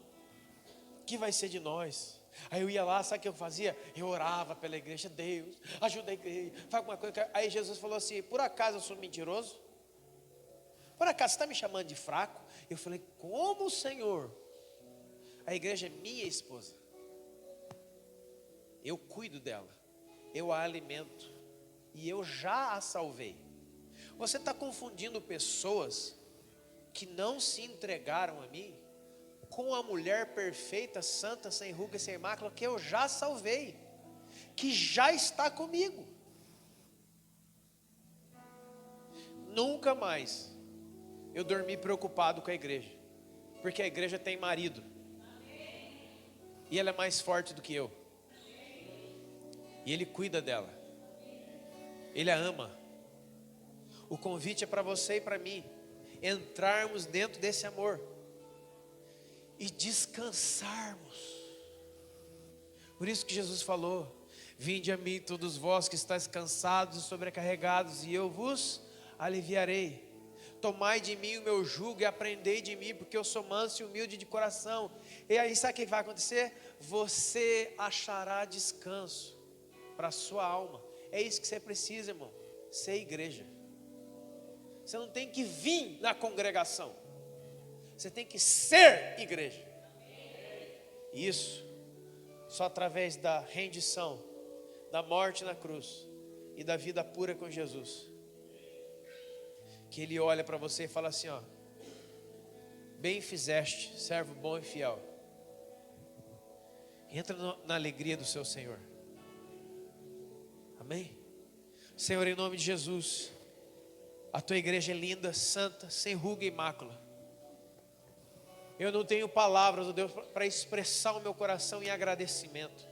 S2: O que vai ser de nós? Aí eu ia lá, sabe o que eu fazia? Eu orava pela igreja. Deus, ajuda a igreja, faz alguma coisa. Aí Jesus falou assim: por acaso eu sou mentiroso? Por acaso você está me chamando de fraco? Eu falei: como, Senhor? A igreja é minha esposa. Eu cuido dela, eu a alimento e eu já a salvei. Você está confundindo pessoas que não se entregaram a mim com a mulher perfeita, santa, sem ruga e sem mácula, que eu já salvei, que já está comigo. Nunca mais eu dormi preocupado com a igreja, porque a igreja tem marido, e ela é mais forte do que eu, e ele cuida dela, ele a ama. O convite é para você e para mim entrarmos dentro desse amor e descansarmos. Por isso que Jesus falou: vinde a mim todos vós que estáis cansados e sobrecarregados, e eu vos aliviarei. Tomai de mim o meu jugo e aprendei de mim, porque eu sou manso e humilde de coração. E aí sabe o que vai acontecer? Você achará descanso para a sua alma. É isso que você precisa, irmão. Ser igreja. Você não tem que vir na congregação, você tem que ser igreja. Isso só através da rendição, da morte na cruz e da vida pura com Jesus, que Ele olha para você e fala assim: ó, bem fizeste, servo bom e fiel. Entra na alegria do seu Senhor. Amém? Senhor, em nome de Jesus, a tua igreja é linda, santa, sem ruga e mácula. Eu não tenho palavras, ó Deus, para expressar o meu coração em agradecimento,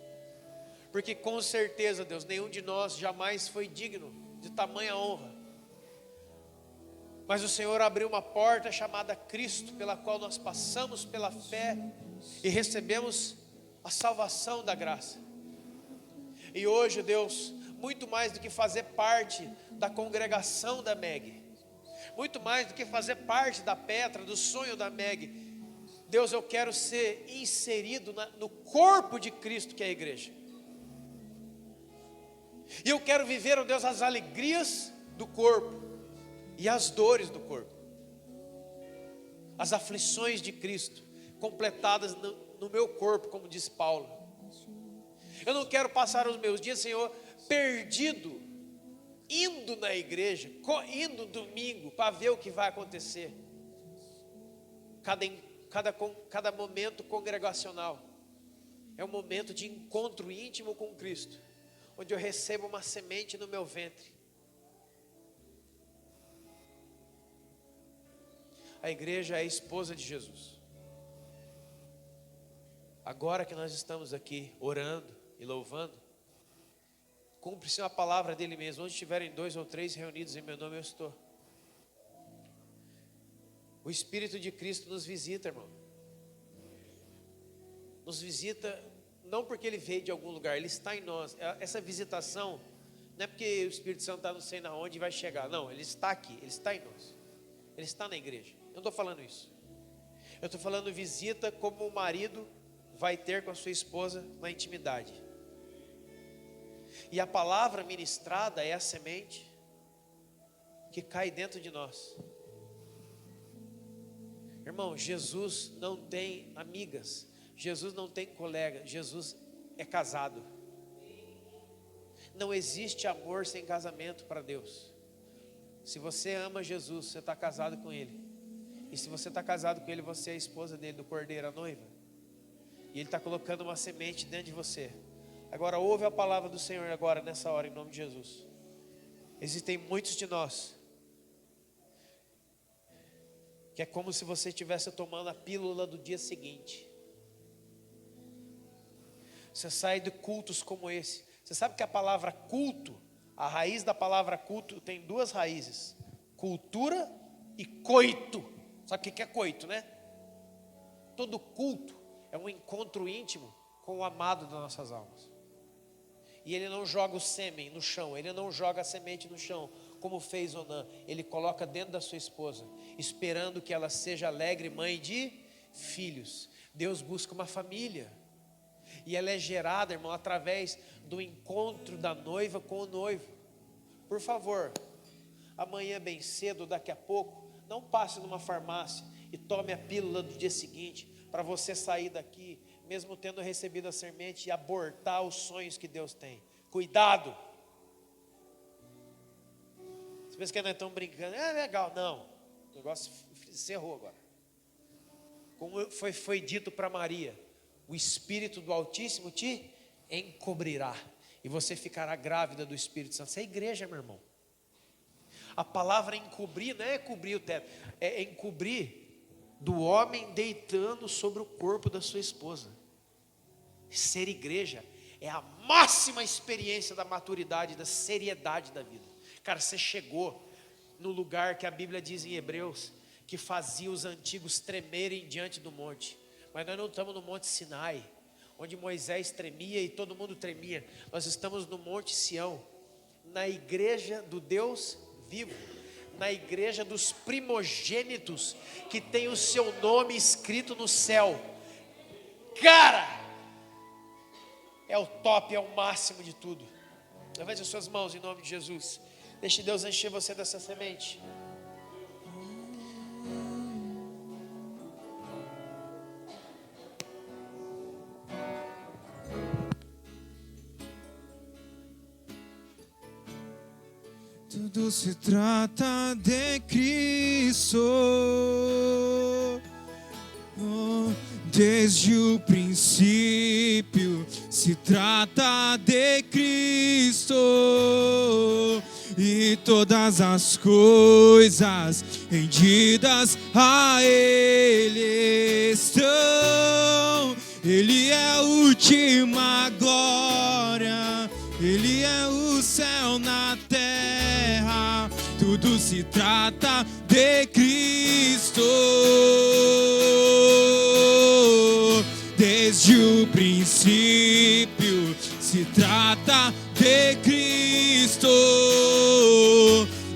S2: porque com certeza, Deus, nenhum de nós jamais foi digno de tamanha honra, mas o Senhor abriu uma porta chamada Cristo, pela qual nós passamos pela fé e recebemos a salvação da graça. E hoje, Deus, muito mais do que fazer parte da congregação da MEG, muito mais do que fazer parte da Petra, do sonho da MEG, Deus, eu quero ser inserido no corpo de Cristo, que é a igreja. E eu quero viver, ó Deus, as alegrias do corpo e as dores do corpo, as aflições de Cristo completadas no meu corpo, como diz Paulo. Eu não quero passar os meus dias, Senhor, perdido, indo na igreja, indo domingo para ver o que vai acontecer. Cada momento congregacional é um momento de encontro íntimo com Cristo, onde eu recebo uma semente no meu ventre. A igreja é a esposa de Jesus. Agora que nós estamos aqui orando e louvando, cumpre-se uma palavra dele mesmo: onde estiverem 2 ou 3 reunidos em meu nome, eu estou. O Espírito de Cristo nos visita, irmão. Nos visita, não porque Ele veio de algum lugar, Ele está em nós. Essa visitação, não é porque o Espírito Santo está não sei na onde e vai chegar. Não, Ele está aqui, Ele está em nós. Ele está na igreja. Eu não estou falando isso. Eu estou falando visita como o marido vai ter com a sua esposa na intimidade. E a palavra ministrada é a semente que cai dentro de nós. Irmão, Jesus não tem amigas, Jesus não tem colega, Jesus é casado. Não existe amor sem casamento para Deus. Se você ama Jesus, você está casado com Ele. E se você está casado com Ele, você é a esposa dele, do cordeiro, a noiva. E Ele está colocando uma semente dentro de você. Agora ouve a palavra do Senhor agora, nessa hora, em nome de Jesus. Existem muitos de nós que é como se você estivesse tomando a pílula do dia seguinte. Você sai de cultos como esse. Você sabe que a palavra culto, a raiz da palavra culto tem duas raízes: cultura e coito. Sabe o que é coito, né? Todo culto é um encontro íntimo com o amado das nossas almas. E ele não joga o sêmen no chão, ele não joga a semente no chão, como fez Onã. Ele coloca dentro da sua esposa, esperando que ela seja alegre mãe de filhos. Deus busca uma família. E ela é gerada, irmão, através do encontro da noiva com o noivo. Por favor, amanhã bem cedo, daqui a pouco, não passe numa farmácia e tome a pílula do dia seguinte, para você sair daqui, mesmo tendo recebido a semente, e abortar os sonhos que Deus tem. Cuidado! Você pensa que nós estamos brincando, é legal, não, o negócio encerrou agora. Como foi dito para Maria, o Espírito do Altíssimo te encobrirá, e você ficará grávida do Espírito Santo. Isso é igreja, meu irmão. A palavra encobrir não é cobrir o teto, é encobrir do homem deitando sobre o corpo da sua esposa. Ser igreja é a máxima experiência da maturidade, da seriedade da vida. Cara, você chegou no lugar que a Bíblia diz em Hebreus, que fazia os antigos tremerem diante do monte. Mas nós não estamos no Monte Sinai, onde Moisés tremia e todo mundo tremia. Nós estamos no Monte Sião, na igreja do Deus vivo, na igreja dos primogênitos, que tem o seu nome escrito no céu. Cara, é o top, é o máximo de tudo. Levante as suas mãos em nome de Jesus. Deixe Deus encher você dessa semente.
S3: Tudo se trata de Cristo, desde o princípio se trata de Cristo, e todas as coisas rendidas a Ele estão. Ele é a última glória, Ele é o céu na terra, tudo se trata de Cristo. Desde o princípio se trata de Cristo,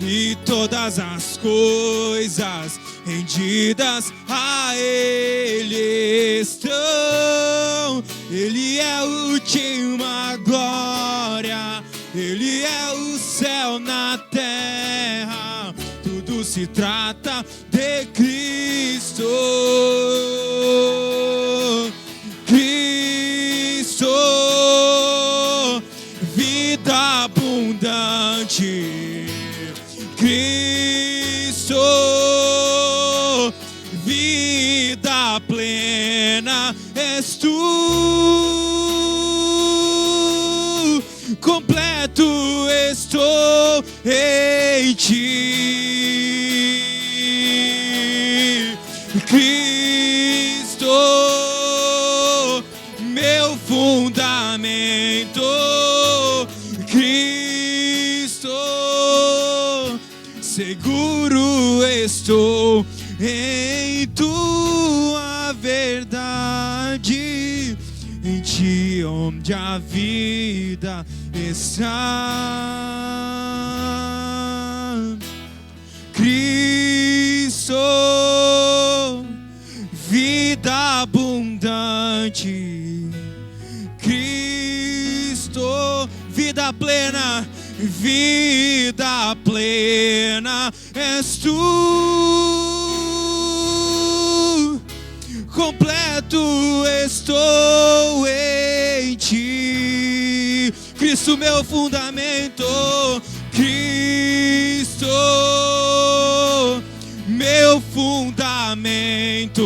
S3: e todas as coisas rendidas a Ele estão. Ele é a última glória, Ele é o céu na terra, tudo se trta de Cristo. Cristo, vida abundante. Cristo, vida plena és tu. Completo estou em ti, Cristo, meu fundamento, Cristo, seguro estou em tua verdade, em ti onde a vida está. Cristo, vida abundante. Cristo, vida vida plena, vida plena és tu. Completo estou em ti, Cristo meu fundamento, Cristo meu fundamento,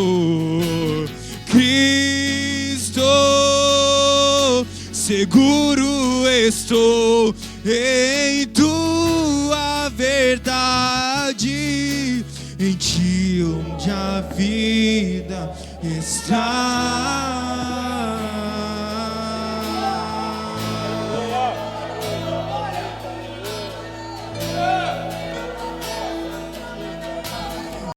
S3: Cristo, seguro estou em tua verdade, em ti onde a vida está.